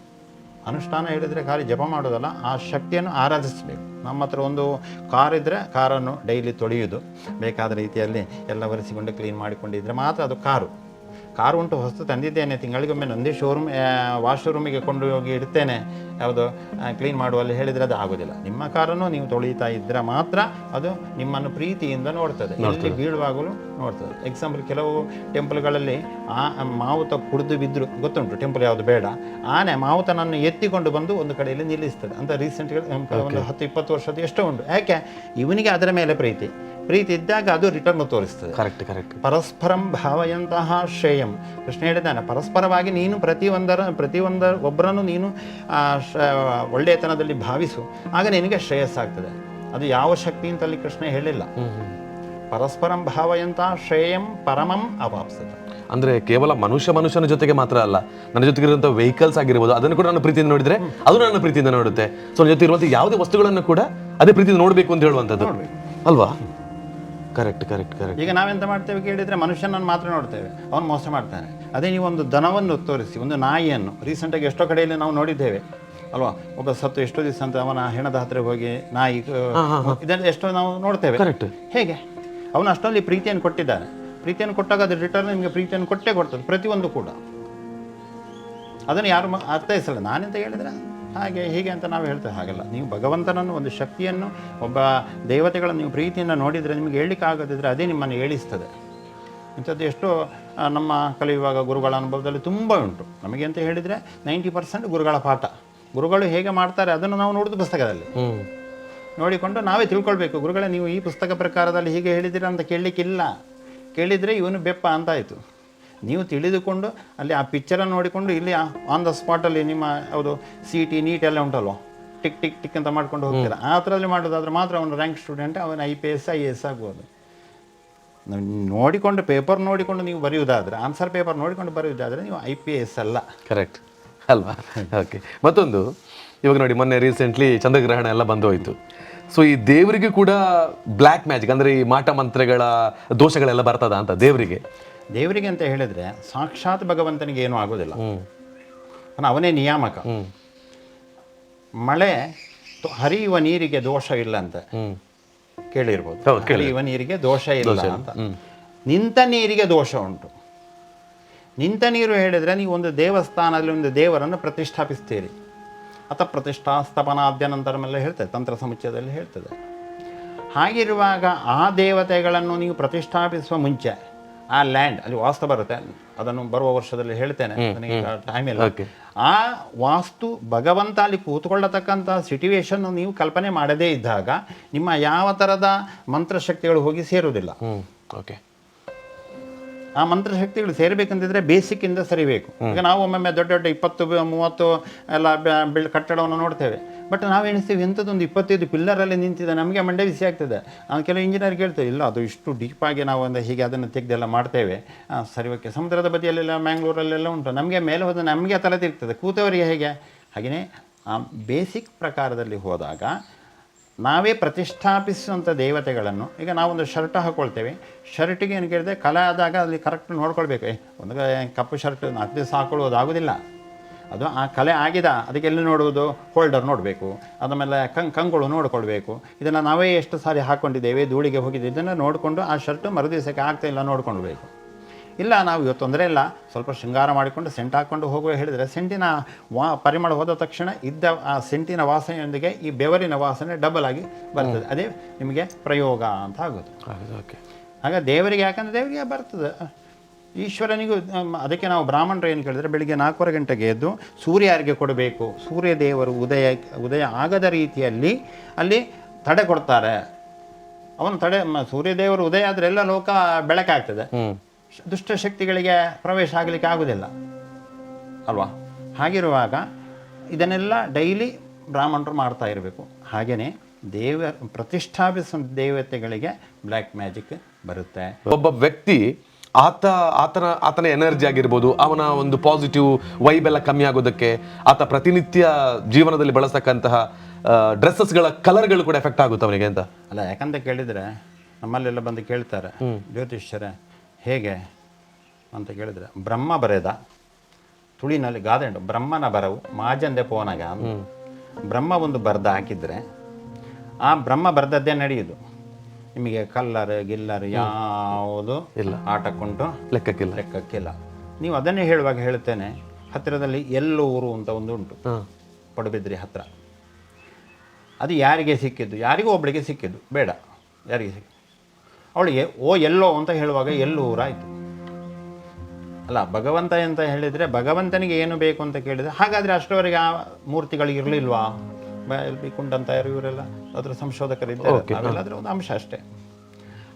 ಅನುಷ್ಠಾನ ಹೇಳಿದರೆ ಖಾಲಿ ಜಪ ಮಾಡೋದಲ್ಲ, ಆ ಶಕ್ತಿಯನ್ನು ಆರಾಧಿಸಬೇಕು. ನಮ್ಮ ಹತ್ರ ಒಂದು ಕಾರ್ ಇದ್ದರೆ ಕಾರನ್ನು ಡೈಲಿ ತೊಳೆಯೋದು, ಬೇಕಾದ ರೀತಿಯಲ್ಲಿ ಎಲ್ಲ ಒರೆಸಿಕೊಂಡು ಕ್ಲೀನ್ ಮಾಡಿಕೊಂಡಿದ್ದರೆ ಮಾತ್ರ ಅದು ಕಾರು ಉಂಟು, ಹೊಸ್ತು ತಂದಿದ್ದೇನೆ, ತಿಂಗಳಿಗೊಮ್ಮೆ ನಂದೇ ವಾಶ್ರೂಮಿಗೆ ಕೊಂಡು ಹೋಗಿ ಇಡ್ತೇನೆ, ಯಾವುದು ಕ್ಲೀನ್ ಮಾಡುವಲ್ಲಿ ಹೇಳಿದರೆ ಅದು ಆಗೋದಿಲ್ಲ. ನಿಮ್ಮ ಕಾರನ್ನು ನೀವು ತೊಳಿತಾ ಇದ್ದರೆ ಮಾತ್ರ ಅದು ನಿಮ್ಮನ್ನು ಪ್ರೀತಿಯಿಂದ ನೋಡ್ತದೆ, ಎಲ್ಲಿ ಬೀಳುವಾಗಲೂ ನೋಡ್ತದೆ. ಎಕ್ಸಾಂಪಲ್, ಕೆಲವು ಟೆಂಪಲ್ಗಳಲ್ಲಿ ಮಾವುತ ಕುಡಿದು ಬಿದ್ದರು, ಗೊತ್ತುಂಟು ಟೆಂಪಲ್ ಯಾವುದು ಬೇಡ, ಆನೆ ಮಾವುತನನ್ನು ಎತ್ತಿಕೊಂಡು ಬಂದು ಒಂದು ಕಡೆಯಲ್ಲಿ ನಿಲ್ಲಿಸ್ತದೆ ಅಂತ. ರೀಸೆಂಟ್ಗೆ ಒಂದು 10-20 ವರ್ಷದ ಎಷ್ಟೋ ಉಂಟು. ಯಾಕೆ? ಇವನಿಗೆ ಅದರ ಮೇಲೆ ಪ್ರೀತಿ ಇದ್ದಾಗ ಅದು ರಿಟರ್ನ್ ತೋರಿಸ್ತದೆ. ಕರೆಕ್ಟ್. ಪರಸ್ಪರಂ ಭಾವಯಂತಹ ಶ್ರೇಯಂ. ಕೃಷ್ಣ ಹೇಳಿದ್ದಾನೆ, ಪರಸ್ಪರವಾಗಿ ನೀನು ಒಬ್ಬರನ್ನು ನೀನು ಒಳ್ಳೆಯತನದಲ್ಲಿ ಭಾವಿಸು, ಆಗ ನಿನಗೆ ಶ್ರೇಯಸ್ಸಾಗ್ತದೆ. ಅದು ಯಾವ ಶಕ್ತಿ ಅಂತಲ್ಲಿ ಕೃಷ್ಣ ಹೇಳಿಲ್ಲ. ಪರಸ್ಪರಂ ಭಾವಯಂತಹ ಶ್ರೇಯಂ ಪರಮಂ ಅವಾಪ್ಸತೆ. ಅಂದ್ರೆ ಕೇವಲ ಮನುಷ್ಯನ ಜೊತೆಗೆ ಮಾತ್ರ ಅಲ್ಲ, ನನ್ನ ಜೊತೆಗೆ ಇರುವಂತಹ ವೆಹಿಕಲ್ಸ್ ಆಗಿರ್ಬೋದು, ಅದನ್ನು ಕೂಡ ನನ್ನ ಪ್ರೀತಿಯಿಂದ ನೋಡಿದ್ರೆ ಅದು ನನ್ನ ಪ್ರೀತಿಯಿಂದ ನೋಡುತ್ತೆ. ಸೊ ನನ್ನ ಜೊತೆ ಇರುವಂತಹ ಯಾವುದೇ ವಸ್ತುಗಳನ್ನು ಕೂಡ ಅದೇ ಪ್ರೀತಿಯಿಂದ ನೋಡಬೇಕು ಅಂತ ಹೇಳುವಂಥದ್ದು ಅಲ್ವಾ? ಕರೆಕ್ಟ್. ಈಗ ನಾವೆಂತ ಮಾಡ್ತೇವೆ ಕೇಳಿದರೆ, ಮನುಷ್ಯನನ್ನು ಮಾತ್ರ ನೋಡ್ತೇವೆ, ಅವನು ಮೋಸ ಮಾಡ್ತಾನೆ. ಅದೇ ನೀವು ಒಂದು ದನವನ್ನು ತೋರಿಸಿ, ಒಂದು ನಾಯಿಯನ್ನು ರೀಸೆಂಟಾಗಿ ಎಷ್ಟೋ ಕಡೆಯಲ್ಲಿ ನಾವು ನೋಡಿದ್ದೇವೆ ಅಲ್ವಾ? ಒಬ್ಬ ಸತ್ತು ಎಷ್ಟೋ ದಿವಸ ಅಂತ ಅವನ ಹೆಣದ ಹತ್ತಿರ ಹೋಗಿ ನಾಯಿ ಇದನ್ನು ಎಷ್ಟೋ ನಾವು ನೋಡ್ತೇವೆ. ಕರೆಕ್ಟ್. ಹೇಗೆ ಅವನು ಅಷ್ಟೊಂದು ಪ್ರೀತಿಯನ್ನು ಕೊಟ್ಟಿದ್ದಾನೆ. ಪ್ರೀತಿಯನ್ನು ಕೊಟ್ಟಾಗ ಅದು ರಿಟರ್ನ್ ನಿಮಗೆ ಪ್ರೀತಿಯನ್ನು ಕೊಡ್ತದೆ, ಪ್ರತಿಯೊಂದು ಕೂಡ. ಅದನ್ನು ಯಾರು ಅರ್ಥೈಸಲ್ಲ. ನಾನೆಂತ ಹೇಳಿದರೆ ಹಾಗೆ ಹೀಗೆ ಅಂತ ನಾವು ಹೇಳ್ತೇವೆ, ಹಾಗಲ್ಲ. ನೀವು ಭಗವಂತನನ್ನು, ಒಂದು ಶಕ್ತಿಯನ್ನು, ಒಬ್ಬ ದೇವತೆಗಳನ್ನು ನೀವು ಪ್ರೀತಿಯಿಂದ ನೋಡಿದರೆ ನಿಮಗೆ ಹೇಳಲಿಕ್ಕೆ ಆಗದಿದ್ದರೆ ಅದೇ ನಿಮ್ಮನ್ನು ಏಳಿಸ್ತದೆ. ಇಂಥದ್ದು ಎಷ್ಟೋ ನಮ್ಮ ಕಲಿಯುವಾಗ ಗುರುಗಳ ಅನುಭವದಲ್ಲಿ ತುಂಬ ಉಂಟು. ನಮಗೆ ಅಂತ ಹೇಳಿದರೆ 90% ಗುರುಗಳ ಪಾಠ. ಗುರುಗಳು ಹೇಗೆ ಮಾಡ್ತಾರೆ ಅದನ್ನು ನಾವು ನೋಡೋದು ಪುಸ್ತಕದಲ್ಲಿ ನೋಡಿಕೊಂಡು ನಾವೇ ತಿಳ್ಕೊಳ್ಬೇಕು. ಗುರುಗಳೇ, ನೀವು ಈ ಪುಸ್ತಕ ಪ್ರಕಾರದಲ್ಲಿ ಹೀಗೆ ಹೇಳಿದ್ದೀರಾ ಅಂತ ಕೇಳಲಿಕ್ಕಿಲ್ಲ. ಕೇಳಿದರೆ ಇವನು ಬೆಪ್ಪ ಅಂತಾಯಿತು. ನೀವು ತಿಳಿದುಕೊಂಡು ಅಲ್ಲಿ ಆ ಪಿಕ್ಚರನ್ನು ನೋಡಿಕೊಂಡು ಇಲ್ಲಿ ಆನ್ ದ ಸ್ಪಾಟಲ್ಲಿ ನಿಮ್ಮ ಯಾವುದು CT ನೀಟ್ ಎಲ್ಲ ಉಂಟಲ್ವ, ಟಿಕ್ ಅಂತ ಮಾಡ್ಕೊಂಡು ಹೋಗ್ತೀರಾ. ಆ ಥರದಲ್ಲಿ ಮಾಡೋದಾದ್ರೆ ಮಾತ್ರ ಅವನು ರ್ಯಾಂಕ್ ಸ್ಟೂಡೆಂಟ್, ಅವನು IPS IAS ಆಗ್ಬೋದು. ನೋಡಿಕೊಂಡು ಪೇಪರ್ ನೋಡಿಕೊಂಡು ನೀವು ಬರೆಯುವುದಾದರೆ, ಆನ್ಸರ್ ಪೇಪರ್ ನೋಡಿಕೊಂಡು ಬರೆಯುವುದಾದರೆ ನೀವು IPS ಅಲ್ಲ. ಕರೆಕ್ಟ್ ಅಲ್ವಾ? ಓಕೆ. ಮತ್ತೊಂದು, ಇವಾಗ ನೋಡಿ, ಮೊನ್ನೆ ರೀಸೆಂಟ್ಲಿ ಚಂದ್ರಗ್ರಹಣ ಎಲ್ಲ ಬಂದು ಹೋಯಿತು. ಸೊ ಈ ದೇವರಿಗೆ ಕೂಡ ಬ್ಲ್ಯಾಕ್ ಮ್ಯಾಜಿಕ್ ಅಂದರೆ ಈ ಮಾಟ ಮಂತ್ರಗಳ ದೋಷಗಳೆಲ್ಲ ಬರ್ತದ ಅಂತ ದೇವರಿಗೆ ಅಂತ ಹೇಳಿದರೆ ಸಾಕ್ಷಾತ್ ಭಗವಂತನಿಗೆ ಏನೂ ಆಗೋದಿಲ್ಲ. ಅವನೇ ನಿಯಾಮಕ. ಮಳೆ ಹರಿಯುವ ನೀರಿಗೆ ದೋಷ ಇಲ್ಲ ಅಂತ ಕೇಳಿರ್ಬೋದು. ಹರಿಯುವ ನೀರಿಗೆ ದೋಷ ಇಲ್ಲ ಅಂತ. ನಿಂತ ನೀರಿಗೆ ದೋಷ ಉಂಟು. ನಿಂತ ನೀರು ಹೇಳಿದರೆ ನೀವು ಒಂದು ದೇವಸ್ಥಾನದಲ್ಲಿ ಒಂದು ದೇವರನ್ನು ಪ್ರತಿಷ್ಠಾಪಿಸ್ತೀರಿ. ಪ್ರತಿಷ್ಠಾ ಸ್ಥಾಪನಾದ್ಯ ನಂತರಮೆಲ್ಲ ಹೇಳ್ತದೆ, ತಂತ್ರ ಸಮುಚ್ಚಯದಲ್ಲಿ ಹೇಳ್ತದೆ. ಹಾಗಿರುವಾಗ ಆ ದೇವತೆಗಳನ್ನು ನೀವು ಪ್ರತಿಷ್ಠಾಪಿಸುವ ಮುಂಚೆ ಆ ಲ್ಯಾಂಡ್ ಅಲ್ಲಿ ವಾಸ್ತು ಬರುತ್ತೆ, ಅದನ್ನು ಬರುವ ವರ್ಷದಲ್ಲಿ ಹೇಳ್ತೇನೆ, ನನಗೆ ಟೈಮ್ ಇಲ್ಲ. ಆ ವಾಸ್ತು ಭಗವಂತ ಅಲ್ಲಿ ಕೂತ್ಕೊಳ್ಳತಕ್ಕಂಥ ಸಿಚುವೇಶನ್ ನೀವು ಕಲ್ಪನೆ ಮಾಡದೇ ಇದ್ದಾಗ ನಿಮ್ಮ ಯಾವ ಥರದ ಮಂತ್ರಶಕ್ತಿಗಳು ಹೋಗಿ ಸೇರುವುದಿಲ್ಲ. ಓಕೆ. ಆ ಮಂತ್ರಶಕ್ತಿಗಳು ಸೇರಬೇಕಂತಿದ್ರೆ ಬೇಸಿಕ್ಕಿಂದ ಸರಿಬೇಕು. ಈಗ ನಾವು ಒಮ್ಮೊಮ್ಮೆ ದೊಡ್ಡ 20-30 ಎಲ್ಲ ಕಟ್ಟಡವನ್ನು ನೋಡ್ತೇವೆ. ಬಟ್ ನಾವು ಎಣಿಸ್ತೀವಿ ಎಂಥದ್ದೊಂದು 25 ಪಿಲ್ಲರಲ್ಲಿ ನಿಂತಿದೆ, ನಮಗೆ ಮಂಡೆ ಬಿಸಿ ಆಗ್ತದೆ. ಕೆಲವು ಇಂಜಿನಿಯರ್ ಕೇಳ್ತೇವೆ, ಇಲ್ಲ ಅದು ಇಷ್ಟು ಡೀಪಾಗಿ ನಾವು ಒಂದು ಹೀಗೆ ಅದನ್ನು ತೆಗೆದೆಲ್ಲ ಮಾಡ್ತೇವೆ. ಸರಿ, ಓಕೆ. ಸಮುದ್ರದ ಬದಿಯಲ್ಲೆಲ್ಲ ಮ್ಯಾಂಗ್ಳೂರಲ್ಲೆಲ್ಲ ಉಂಟು. ನಮಗೆ ಮೇಲೆ ಹೋದ ನಮಗೆ ತಲೆ ತಿರ್ತದೆ, ಕೂತವರಿಗೆ ಹೇಗೆ. ಹಾಗೆಯೇ ಆ ಬೇಸಿಕ್ ಪ್ರಕಾರದಲ್ಲಿ ಹೋದಾಗ ನಾವೇ ಪ್ರತಿಷ್ಠಾಪಿಸುವಂಥ ದೇವತೆಗಳನ್ನು, ಈಗ ನಾವೊಂದು ಶರ್ಟ್ ಹಾಕ್ಕೊಳ್ತೇವೆ, ಶರ್ಟಿಗೆ ಏನು ಕೇಳಿದೆ ಕಲೆ ಆದಾಗ ಅಲ್ಲಿ ಕರೆಕ್ಟ್ ನೋಡ್ಕೊಳ್ಬೇಕು. ಒಂದು ಕಪ್ಪು ಶರ್ಟ್ 4 ದಿವಸ ಹಾಕೊಳ್ಳೋದಾಗೋದಿಲ್ಲ. ಅದು ಆ ಕಲೆ ಆಗಿದೆ, ಅದಕ್ಕೆ ಎಲ್ಲಿ ನೋಡುವುದು, ಹೋಲ್ಡರ್ ನೋಡಬೇಕು, ಆಮೇಲೆ ಕಂಗಳು ನೋಡ್ಕೊಳ್ಬೇಕು. ಇದನ್ನು ನಾವೇ ಎಷ್ಟು ಸಾರಿ ಹಾಕ್ಕೊಂಡಿದ್ದೇವೆ, ಧೂಳಿಗೆ ಹೋಗಿದೆ, ಇದನ್ನು ನೋಡಿಕೊಂಡು ಆ ಶರ್ಟು ಮರುದಿವಸಕ್ಕೆ ಆಗ್ತಾ ಇಲ್ಲ ನೋಡ್ಕೊಳ್ಬೇಕು. ಇಲ್ಲ ನಾವು ಇವತ್ತು ತೊಂದರೆ ಇಲ್ಲ, ಸ್ವಲ್ಪ ಶೃಂಗಾರ ಮಾಡಿಕೊಂಡು ಸೆಂಟ್ ಹಾಕ್ಕೊಂಡು ಹೋಗುವ ಹೇಳಿದರೆ ಸೆಂಟಿನ ಪರಿಮಳ ಹೋದ ತಕ್ಷಣ ಇದ್ದ ಆ ಸೆಂಟಿನ ವಾಸನೆಯೊಂದಿಗೆ ಈ ಬೆವರಿನ ವಾಸನೆ ಡಬಲ್ ಆಗಿ ಬರ್ತದೆ. ಅದೇ ನಿಮಗೆ ಪ್ರಯೋಗ ಅಂತ ಆಗೋದು. ಆಗ ದೇವರಿಗೆ, ಯಾಕಂದರೆ ದೇವರಿಗೆ ಬರ್ತದೆ, ಈಶ್ವರನಿಗೂ. ಅದಕ್ಕೆ ನಾವು ಬ್ರಾಹ್ಮಣರು ಏನು ಕೇಳಿದರೆ ಬೆಳಿಗ್ಗೆ 4:15 ಗಂಟೆಗೆ ಎದ್ದು ಸೂರ್ಯ ಯಾರಿಗೆ ಕೊಡಬೇಕು, ಸೂರ್ಯ ದೇವರು ಉದಯ ಆಗದ ರೀತಿಯಲ್ಲಿ ಅಲ್ಲಿ ತಡೆ ಕೊಡ್ತಾರೆ. ಅವನು ಸೂರ್ಯದೇವರು ಉದಯ ಆದರೆ ಎಲ್ಲ ಲೋಕ ಬೆಳಕಾಗ್ತದೆ, ದುಷ್ಟಶಕ್ತಿಗಳಿಗೆ ಪ್ರವೇಶ ಆಗಲಿಕ್ಕೆ ಆಗುವುದಿಲ್ಲ ಅಲ್ವಾ? ಹಾಗಿರುವಾಗ ಇದನ್ನೆಲ್ಲ ಡೈಲಿ ಬ್ರಾಹ್ಮಣರು ಮಾಡ್ತಾ ಇರಬೇಕು. ಹಾಗೆಯೇ ಪ್ರತಿಷ್ಠಾಪಿಸುವ ದೇವತೆಗಳಿಗೆ ಬ್ಲ್ಯಾಕ್ ಮ್ಯಾಜಿಕ್ ಬರುತ್ತೆ. ಒಬ್ಬ ವ್ಯಕ್ತಿ ಆತನ ಎನರ್ಜಿ ಆಗಿರ್ಬೋದು, ಅವನ ಒಂದು ಪಾಸಿಟಿವ್ ವೈಬ್ ಎಲ್ಲ ಕಮ್ಮಿ ಆಗೋದಕ್ಕೆ, ಆತ ಪ್ರತಿನಿತ್ಯ ಜೀವನದಲ್ಲಿ ಬಳಸ್ತಕ್ಕಂತಹ ಡ್ರೆಸ್ಸಸ್ಗಳ ಕಲರ್ಗಳು ಕೂಡ ಎಫೆಕ್ಟ್ ಆಗುತ್ತೆ ಅವನಿಗೆ ಅಂತ. ಅಲ್ಲ, ಯಾಕಂತ ಕೇಳಿದರೆ ನಮ್ಮಲ್ಲೆಲ್ಲ ಬಂದು ಕೇಳ್ತಾರೆ, ಜ್ಯೋತಿಷ್ಯರೇ ಹೇಗೆ ಅಂತ ಕೇಳಿದರೆ, ಬ್ರಹ್ಮ ಬರೆದ ತುಳಿನಲ್ಲಿ ಗಾದೆ ಉಂಟು, ಬ್ರಹ್ಮನ ಬರವು ಮಾಜಂದೆ ಪೋನಗ. ಬ್ರಹ್ಮ ಒಂದು ಬರೆದ ಹಾಕಿದರೆ ಆ ಬ್ರಹ್ಮ ಬರೆದದ್ದೇ ನಡೆಯುದು. ನಿಮಗೆ ಕಲ್ಲರ್ ಗಿಲ್ಲರ್ ಯಾವುದು ಇಲ್ಲ, ಆಟಕ್ಕುಂಟು ಲೆಕ್ಕಕ್ಕಿಲ್ಲ. ನೀವು ಅದನ್ನೇ ಹೇಳುವಾಗ ಹೇಳ್ತೇನೆ, ಹತ್ತಿರದಲ್ಲಿ ಎಲ್ಲೂರು ಅಂತ ಒಂದು ಉಂಟು, ಪಡುಬಿದ್ರಿ ಹತ್ರ. ಅದು ಯಾರಿಗೆ ಸಿಕ್ಕಿದ್ದು? ಯಾರಿಗೂ ಒಬ್ಬಳಿಗೆ ಸಿಕ್ಕಿದ್ದು, ಬೇಡ ಯಾರಿಗೆ ಸಿಕ್ಕಿದ್ದು ಅವಳಿಗೆ ಎಲ್ಲೋ ಅಂತ ಹೇಳುವಾಗ ಎಲ್ಲೂರಾಯಿತು. ಅಲ್ಲ, ಭಗವಂತ ಅಂತ ಹೇಳಿದರೆ ಭಗವಂತನಿಗೆ ಏನು ಬೇಕು ಅಂತ ಕೇಳಿದರೆ, ಹಾಗಾದರೆ ಅಷ್ಟರವರೆಗೆ ಆ ಮೂರ್ತಿಗಳಿರಲಿಲ್ವಾ? ಕುಂಡಂತ ಇವರೆಲ್ಲ ಅದರ ಸಂಶೋಧಕರಿದ್ದಾರೆ, ನಾವೆಲ್ಲ ಅದರ ಒಂದು ಅಂಶ ಅಷ್ಟೇ.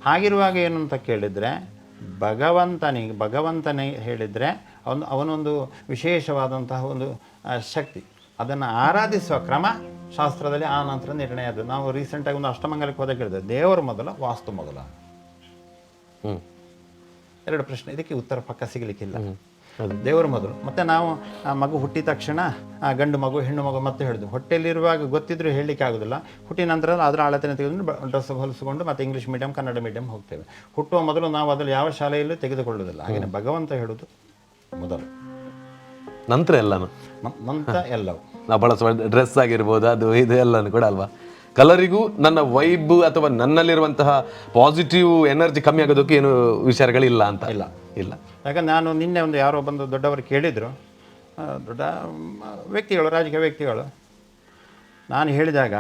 ಹಾಗಿರುವಾಗ ಏನು ಅಂತ ಕೇಳಿದರೆ, ಭಗವಂತನೇ ಹೇಳಿದರೆ ಅವನೊಂದು ವಿಶೇಷವಾದಂತಹ ಒಂದು ಶಕ್ತಿ, ಅದನ್ನು ಆರಾಧಿಸುವ ಕ್ರಮ ಶಾಸ್ತ್ರದಲ್ಲಿ ಆ ನಂತರ ನಿರ್ಣಯ ಅದು. ನಾವು ರೀಸೆಂಟಾಗಿ ಒಂದು ಅಷ್ಟಮಂಗಲಕ್ಕೆ ಹೋದಾಗ ಹೇಳಿದೆ, ದೇವರು ಮೊದಲ ವಾಸ್ತು ಮೊದಲ. ಎರಡು ಪ್ರಶ್ನೆ, ಇದಕ್ಕೆ ಉತ್ತರ ಪಕ್ಕ ಸಿಗಲಿಕ್ಕಿಲ್ಲ. ದೇವರು ಮೊದಲು. ಮತ್ತು ನಾವು ಆ ಮಗು ಹುಟ್ಟಿದ ತಕ್ಷಣ ಆ ಗಂಡು ಮಗು ಹೆಣ್ಣು ಮಗು ಮತ್ತೆ ಹೇಳಿದ್ವಿ, ಹೊಟ್ಟೆಯಲ್ಲಿರುವಾಗ ಗೊತ್ತಿದ್ರೂ ಹೇಳಲಿಕ್ಕೆ ಆಗೋದಿಲ್ಲ. ಹುಟ್ಟಿದ ನಂತರ ಅದರ ಅಳತೆನ ತೆಗೆದುಕೊಂಡು ಡ್ರೆಸ್ ಹೊಲಿಸಿಕೊಂಡು ಮತ್ತೆ ಇಂಗ್ಲೀಷ್ ಮೀಡಿಯಂ ಕನ್ನಡ ಮೀಡಿಯಂ ಹೋಗ್ತೇವೆ. ಹುಟ್ಟುವ ಮೊದಲು ನಾವು ಅದರಲ್ಲಿ ಯಾವ ಶಾಲೆಯಲ್ಲೂ ತೆಗೆದುಕೊಳ್ಳೋದಿಲ್ಲ. ಹಾಗೆಯೇ ಭಗವಂತ ಹೇಳೋದು ಮೊದಲು, ನಂತರ ಎಲ್ಲನೂ, ನಂತರ ಎಲ್ಲವೂ. ನಾವು ಬಳಸುವ ಡ್ರೆಸ್ ಆಗಿರ್ಬೋದು, ಅದು ಇದು ಎಲ್ಲನೂ ಕೂಡ ಅಲ್ವಾ. ಕಲರಿಗೂ ನನ್ನ ವೈಬ್ ಅಥವಾ ನನ್ನಲ್ಲಿರುವಂತಹ ಪಾಸಿಟಿವ್ ಎನರ್ಜಿ ಕಮ್ಮಿ ಆಗೋದಕ್ಕೆ ಏನು ವಿಚಾರಗಳಿಲ್ಲ ಅಂತ ಇಲ್ಲ. ಯಾಕಂದ್ರೆ ನಾನು ನಿನ್ನೆ ಒಂದು ಯಾರೋ ಬಂದು ದೊಡ್ಡವರು ಕೇಳಿದರು, ದೊಡ್ಡ ವ್ಯಕ್ತಿಗಳು, ರಾಜಕೀಯ ವ್ಯಕ್ತಿಗಳು. ನಾನು ಹೇಳಿದಾಗ,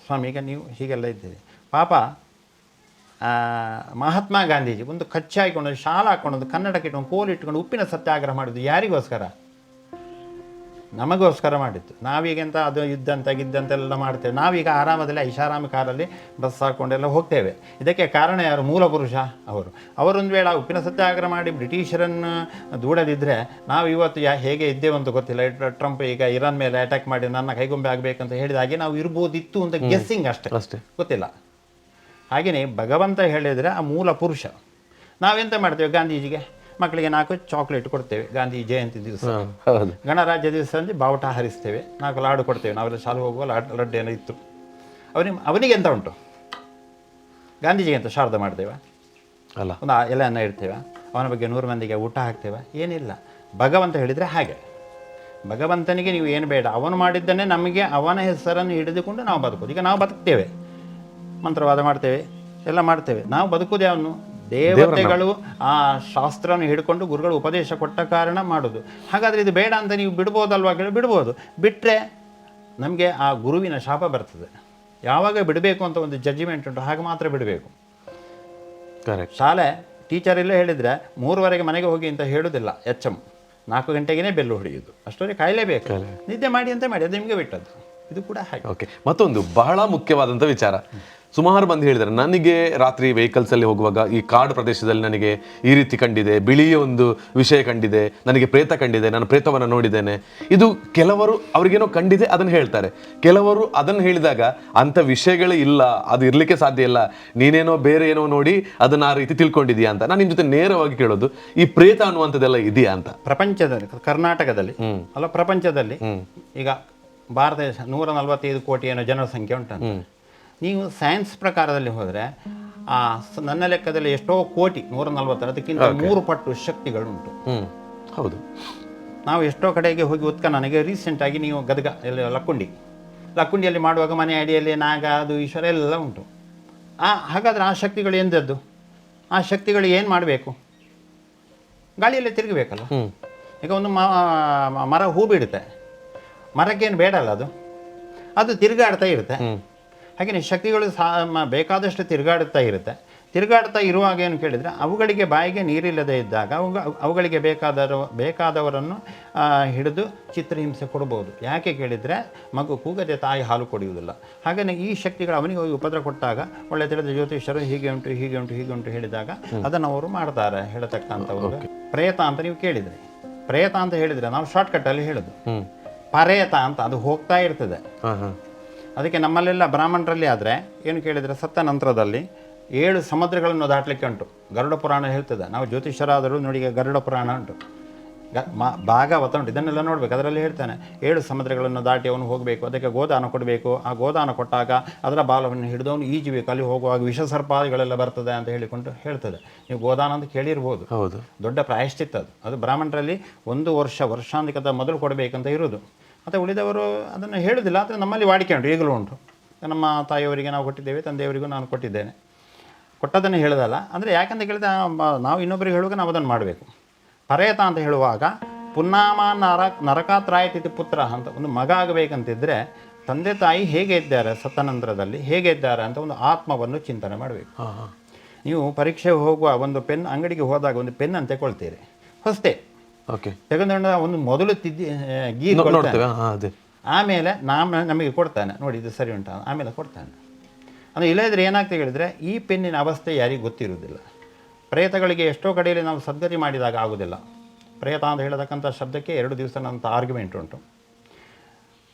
ಸ್ವಾಮಿ ಈಗ ನೀವು ಹೀಗೆಲ್ಲ ಇದ್ದೀರಿ, ಪಾಪ ಮಹಾತ್ಮ ಗಾಂಧೀಜಿ ಒಂದು ಕಚ್ಚೆ ಹಾಕೊಂಡು, ಶಾಲ ಹಾಕೊಂಡು, ಕನ್ನಡಕ್ಕೆ ಇಟ್ಕೊಂಡು, ಕೋಲು ಇಟ್ಕೊಂಡು ಉಪ್ಪಿನ ಸತ್ಯಾಗ್ರಹ ಮಾಡಿದ್ದು ಯಾರಿಗೋಸ್ಕರ? ನಮಗೋಸ್ಕರ ಮಾಡಿತ್ತು. ನಾವೀಗಂತ ಅದು ಗಿದ್ದಂತೆಲ್ಲ ಮಾಡ್ತೇವೆ. ನಾವೀಗ ಆರಾಮದಲ್ಲಿ ಐಷಾರಾಮಿ ಕಾರಲ್ಲಿ ಬಸ್ ಹಾಕ್ಕೊಂಡೆಲ್ಲ ಹೋಗ್ತೇವೆ. ಇದಕ್ಕೆ ಕಾರಣ ಯಾರು? ಮೂಲ ಪುರುಷ ಅವರು. ಅವರೊಂದು ವೇಳೆ ಉಪ್ಪಿನ ಸತ್ಯಾಗ್ರಹ ಮಾಡಿ ಬ್ರಿಟಿಷರನ್ನು ದೂಡದಿದ್ದರೆ ನಾವು ಇವತ್ತು ಹೇಗೆ ಇದ್ದೇವೆ ಅಂತ ಗೊತ್ತಿಲ್ಲ. ಟ್ರಂಪ್ ಈಗ ಇರಾನ್ ಮೇಲೆ ಅಟ್ಯಾಕ್ ಮಾಡಿ ನನ್ನ ಕೈಗೊಂಬೆ ಆಗಬೇಕಂತ ಹೇಳಿದ ಹಾಗೆ ನಾವು ಇರ್ಬೋದಿತ್ತು ಅಂತ ಗೆಸ್ಸಿಂಗ್ ಅಷ್ಟೇ, ಗೊತ್ತಿಲ್ಲ. ಹಾಗೆಯೇ ಭಗವಂತ ಹೇಳಿದರೆ ಆ ಮೂಲ ಪುರುಷ. ನಾವೆಂತ ಮಾಡ್ತೇವೆ? ಗಾಂಧೀಜಿಗೆ ಮಕ್ಕಳಿಗೆ 4 ಚಾಕ್ಲೇಟ್ ಕೊಡ್ತೇವೆ ಗಾಂಧಿ ಜಯಂತಿ ದಿವಸ. ಗಣರಾಜ್ಯ ದಿವಸ ಅಂದರೆ ಬಾವುಟ ಹಾರಿಸ್ತೇವೆ, 4 ಲಾಡು ಕೊಡ್ತೇವೆ. ನಾವೆಲ್ಲ ಶಾಲೆ ಹೋಗುವ ಲಡ್ಡು ಏನೋ ಇತ್ತು. ಅವನಿಗೆ ಎಂತ ಉಂಟು? ಗಾಂಧೀಜಿಗೆ ಅಂತ ಶಾರದ ಮಾಡ್ತೇವೆ ಅಲ್ಲ, ಒಂದು ಎಲೆಯನ್ನು ಇಡ್ತೇವೆ, ಅವನ ಬಗ್ಗೆ 100 ಮಂದಿಗೆ ಊಟ ಹಾಕ್ತೇವೆ, ಏನಿಲ್ಲ. ಭಗವಂತ ಹೇಳಿದರೆ ಹಾಗೆ. ಭಗವಂತನಿಗೆ ನೀವು ಏನು ಬೇಡ, ಅವನು ಮಾಡಿದ್ದನ್ನೇ ನಮಗೆ ಅವನ ಹೆಸರನ್ನು ಹಿಡಿದುಕೊಂಡು ನಾವು ಬದುಕೋದು. ಈಗ ನಾವು ಬದುಕ್ತೇವೆ, ಮಂತ್ರವಾದ ಮಾಡ್ತೇವೆ, ಎಲ್ಲ ಮಾಡ್ತೇವೆ. ನಾವು ಬದುಕುವುದೇ ಅವನು ದೇವತೆಗಳು ಆ ಶಾಸ್ತ್ರವನ್ನು ಹಿಡ್ಕೊಂಡು ಗುರುಗಳು ಉಪದೇಶ ಕೊಟ್ಟ ಕಾರಣ ಮಾಡೋದು. ಹಾಗಾದರೆ ಇದು ಬೇಡ ಅಂತ ನೀವು ಬಿಡ್ಬೋದಲ್ವಾ? ಬಿಡ್ಬೋದು. ಬಿಟ್ಟರೆ ನಮಗೆ ಆ ಗುರುವಿನ ಶಾಪ ಬರ್ತದೆ. ಯಾವಾಗ ಬಿಡಬೇಕು ಅಂತ ಒಂದು ಜಡ್ಜಿಮೆಂಟ್ ಉಂಟು, ಹಾಗೆ ಮಾತ್ರ ಬಿಡಬೇಕು. ಶಾಲೆ ಟೀಚರ್ ಎಲ್ಲ ಹೇಳಿದರೆ 3:15 ಮನೆಗೆ ಹೋಗಿ ಅಂತ ಹೇಳೋದಿಲ್ಲ. HM 4 ಗಂಟೆಗೇ ಬೆಲ್ಲು ಹೊಡೆಯೋದು, ಅಷ್ಟೊಂದು ಕಾಯಲೇಬೇಕು. ನಿದ್ದೆ ಮಾಡಿ ಅಂತ ಮಾಡಿ, ಅದು ನಿಮಗೆ ಬಿಟ್ಟದ್ದು. ಇದು ಕೂಡ ಹಾಗೆ. ಓಕೆ, ಮತ್ತೊಂದು ಬಹಳ ಮುಖ್ಯವಾದಂಥ ವಿಚಾರ, ಸುಮಾರು ಬಂದು ಹೇಳಿದ್ದಾರೆ, ನನಗೆ ರಾತ್ರಿ ವೆಹಿಕಲ್ಸಲ್ಲಿ ಹೋಗುವಾಗ ಈ ಕಾಡು ಪ್ರದೇಶದಲ್ಲಿ ನನಗೆ ಈ ರೀತಿ ಕಂಡಿದೆ, ಬಿಳಿಯ ಒಂದು ವಿಷಯ ಕಂಡಿದೆ, ನನಗೆ ಪ್ರೇತ ಕಂಡಿದೆ, ನಾನು ಪ್ರೇತವನ್ನು ನೋಡಿದ್ದೇನೆ. ಇದು ಕೆಲವರು ಅವ್ರಿಗೇನೋ ಕಂಡಿದೆ ಅದನ್ನು ಹೇಳ್ತಾರೆ, ಕೆಲವರು ಅದನ್ನು ಹೇಳಿದಾಗ ಅಂಥ ವಿಷಯಗಳೇ ಇಲ್ಲ, ಅದು ಇರಲಿಕ್ಕೆ ಸಾಧ್ಯ ಇಲ್ಲ, ನೀನೇನೋ ಬೇರೆ ಏನೋ ನೋಡಿ ಅದನ್ನು ಆ ರೀತಿ ತಿಳ್ಕೊಂಡಿದೀಯಾ ಅಂತ. ನಾನು ನಿಮ್ಮ ಜೊತೆ ನೇರವಾಗಿ ಕೇಳೋದು, ಈ ಪ್ರೇತ ಅನ್ನುವಂಥದ್ದೆಲ್ಲ ಇದೆಯಾ ಅಂತ? ಪ್ರಪಂಚದಲ್ಲಿ, ಕರ್ನಾಟಕದಲ್ಲಿ ಅಲ್ಲ ಪ್ರಪಂಚದಲ್ಲಿ, ಈಗ ಭಾರತ ದೇಶ 145 ಕೋಟಿ ಏನೋ ಜನಸಂಖ್ಯೆ ಉಂಟಂತ. ನೀವು ಸೈನ್ಸ್ ಪ್ರಕಾರದಲ್ಲಿ ಹೋದರೆ ನನ್ನ ಲೆಕ್ಕದಲ್ಲಿ ಎಷ್ಟೋ ಕೋಟಿ, 140, ಅದಕ್ಕಿಂತ 3 ಪಟ್ಟು ಶಕ್ತಿಗಳುಂಟು. ಹೌದು. ನಾವು ಎಷ್ಟೋ ಕಡೆಗೆ ಹೋಗಿ ನನಗೆ ರೀಸೆಂಟಾಗಿ ನೀವು ಗದಗ ಎಲ್ಲ ಲಕ್ಕುಂಡಿಯಲ್ಲಿ ಮಾಡುವಾಗ ಮನೆ ಅಡಿಯಲ್ಲಿ ನಾಗ, ಅದು ಈಶ್ವರ ಎಲ್ಲ ಉಂಟು. ಹಾಗಾದರೆ ಆ ಶಕ್ತಿಗಳು ಎಂದದ್ದು? ಆ ಶಕ್ತಿಗಳು ಏನು ಮಾಡಬೇಕು? ಗಾಳಿಯಲ್ಲೇ ತಿರುಗಬೇಕಲ್ಲ. ಈಗ ಒಂದು ಮರ ಹೂ ಬಿಡುತ್ತೆ, ಮರಕ್ಕೇನು ಬೇಡಲ್ಲ, ಅದು ತಿರುಗಾಡ್ತಾ ಇರುತ್ತೆ. ಹಾಗೆಯೇ ಶಕ್ತಿಗಳು ಬೇಕಾದಷ್ಟು ತಿರುಗಾಡುತ್ತಾ ಇರುವಾಗ ಏನು ಕೇಳಿದರೆ, ಅವುಗಳಿಗೆ ಬಾಯಿಗೆ ನೀರಿಲ್ಲದೆ ಇದ್ದಾಗ ಅವುಗಳಿಗೆ ಬೇಕಾದವರನ್ನು ಹಿಡಿದು ಚಿತ್ರಹಿಂಸೆ ಕೊಡ್ಬೋದು. ಯಾಕೆ ಕೇಳಿದರೆ, ಮಗು ಕೂಗದೆ ತಾಯಿ ಹಾಲು ಕುಡಿಯುವುದಿಲ್ಲ. ಹಾಗೆಯೇ ಈ ಶಕ್ತಿಗಳು ಅವನಿಗೆ ಹೋಗಿ ಉಪದ್ರ ಕೊಟ್ಟಾಗ, ಒಳ್ಳೆ ತಿಳಿದ ಜ್ಯೋತಿಷ್ಯರು ಹೀಗೆ ಉಂಟು ಹೇಳಿದಾಗ ಅದನ್ನು ಅವರು ಮಾಡ್ತಾರೆ. ಹೇಳತಕ್ಕಂಥ ಒಂದು ಪ್ರೇತ ಅಂತ ನೀವು ಕೇಳಿದ್ರಿ. ಪ್ರೇತ ಅಂತ ಹೇಳಿದರೆ ನಾವು ಶಾರ್ಟ್ಕಟ್ಟಲ್ಲಿ ಹೇಳೋದು, ಪರೇತ ಅಂತ, ಅದು ಹೋಗ್ತಾ ಇರ್ತದೆ. ಅದಕ್ಕೆ ನಮ್ಮಲ್ಲೆಲ್ಲ ಬ್ರಾಹ್ಮಣರಲ್ಲಿ ಆದರೆ ಏನು ಕೇಳಿದರೆ, ಸತ್ತ ನಂತರದಲ್ಲಿ 7 ಸಮುದ್ರಗಳನ್ನು ದಾಟಲಿಕ್ಕೆ ಉಂಟು. ಗರುಡ ಪುರಾಣ ಹೇಳ್ತದೆ. ನಾವು ಜ್ಯೋತಿಷರಾದರೂ ನೋಡಿ, ಈಗ ಗರುಡ ಪುರಾಣ ಉಂಟು, ಭಾಗವತ ಉಂಟು, ಇದನ್ನೆಲ್ಲ ನೋಡ್ಬೇಕು. ಅದರಲ್ಲಿ ಹೇಳ್ತಾನೆ 7 ಸಮುದ್ರಗಳನ್ನು ದಾಟಿ ಅವನು ಹೋಗಬೇಕು, ಅದಕ್ಕೆ ಗೋದಾನ ಕೊಡಬೇಕು. ಆ ಗೋದಾನ ಕೊಟ್ಟಾಗ ಅದರ ಬಾಲವನ್ನು ಹಿಡಿದು ಅವನು ಈಜಬೇಕು, ಅಲ್ಲಿ ಹೋಗುವಾಗ ವಿಷಸರ್ಪಾದಿಗಳೆಲ್ಲ ಬರ್ತದೆ ಅಂತ ಹೇಳಿಕೊಂಡು ಹೇಳ್ತದೆ. ನೀವು ಗೋದಾನ ಅಂತ ಕೇಳಿರ್ಬೋದು. ಹೌದು, ದೊಡ್ಡ ಪ್ರಾಯಶ್ಚಿತ್ತ ಅದು ಬ್ರಾಹ್ಮಣರಲ್ಲಿ 1 ವರ್ಷಾಂತಿಕದ ಮೊದಲು ಕೊಡಬೇಕಂತ ಇರೋದು. ಮತ್ತು ಉಳಿದವರು ಅದನ್ನು ಹೇಳೋದಿಲ್ಲ, ಆದರೆ ನಮ್ಮಲ್ಲಿ ವಾಡಿಕೆ ಉಂಟು, ಈಗಲೂ ಉಂಟು. ನಮ್ಮ ತಾಯಿಯವರಿಗೆ ನಾವು ಕೊಟ್ಟಿದ್ದೇವೆ, ತಂದೆಯವರಿಗೂ ನಾನು ಕೊಟ್ಟಿದ್ದೇನೆ. ಕೊಟ್ಟದನ್ನು ಹೇಳೋದಲ್ಲ, ಅಂದರೆ ಯಾಕಂತ ಕೇಳಿದ್ರೆ ನಾವು ಇನ್ನೊಬ್ಬರಿಗೆ ಹೇಳುವಾಗ ನಾವು ಅದನ್ನು ಮಾಡಬೇಕು. ಪರೇತ ಅಂತ ಹೇಳುವಾಗ ಪುನ್ನಾಮ ನರಕಾತ್ರಾಯತಿಥಿ ಪುತ್ರ ಅಂತ ಒಂದು ಮಗ ಆಗಬೇಕಂತಿದ್ದರೆ ತಂದೆ ತಾಯಿ ಹೇಗೆ ಇದ್ದಾರೆ, ಸತ್ತನಂತರದಲ್ಲಿ ಹೇಗೆ ಇದ್ದಾರೆ ಅಂತ ಒಂದು ಆತ್ಮವನ್ನು ಚಿಂತನೆ ಮಾಡಬೇಕು. ನೀವು ಪರೀಕ್ಷೆಗೆ ಹೋಗುವ ಒಂದು ಪೆನ್ ಅಂಗಡಿಗೆ ಹೋದಾಗ ಒಂದು ಪೆನ್ ಅಂತ ತಗೊಳ್ತೀರಿ, ಹೊಸತೆ ಓಕೆ, ತೆಗೆದುಕೊಂಡ ಒಂದು ಮೊದಲು ಗೀರ್ ಅದೇ, ಆಮೇಲೆ ನಮಗೆ ಕೊಡ್ತಾನೆ, ನೋಡಿ ಇದು ಸರಿ ಉಂಟು, ಆಮೇಲೆ ಕೊಡ್ತಾನೆ. ಅಂದರೆ ಇಲ್ಲದಿದ್ದರೆ ಏನಾಗ್ತದೆ ಹೇಳಿದರೆ ಈ ಪೆನ್ನಿನ ಅವಸ್ಥೆ ಯಾರಿಗೂ ಗೊತ್ತಿರುವುದಿಲ್ಲ. ಪ್ರೇತಗಳಿಗೆ ಎಷ್ಟೋ ಕಡೆಯಲ್ಲಿ ನಾವು ಸದ್ಗತಿ ಮಾಡಿದಾಗ ಆಗೋದಿಲ್ಲ. ಪ್ರೇತ ಅಂತ ಹೇಳತಕ್ಕಂಥ ಶಬ್ದಕ್ಕೆ 2 ದಿವಸ ನಂತರ ಆರ್ಗ್ಯುಮೆಂಟ್ ಉಂಟು.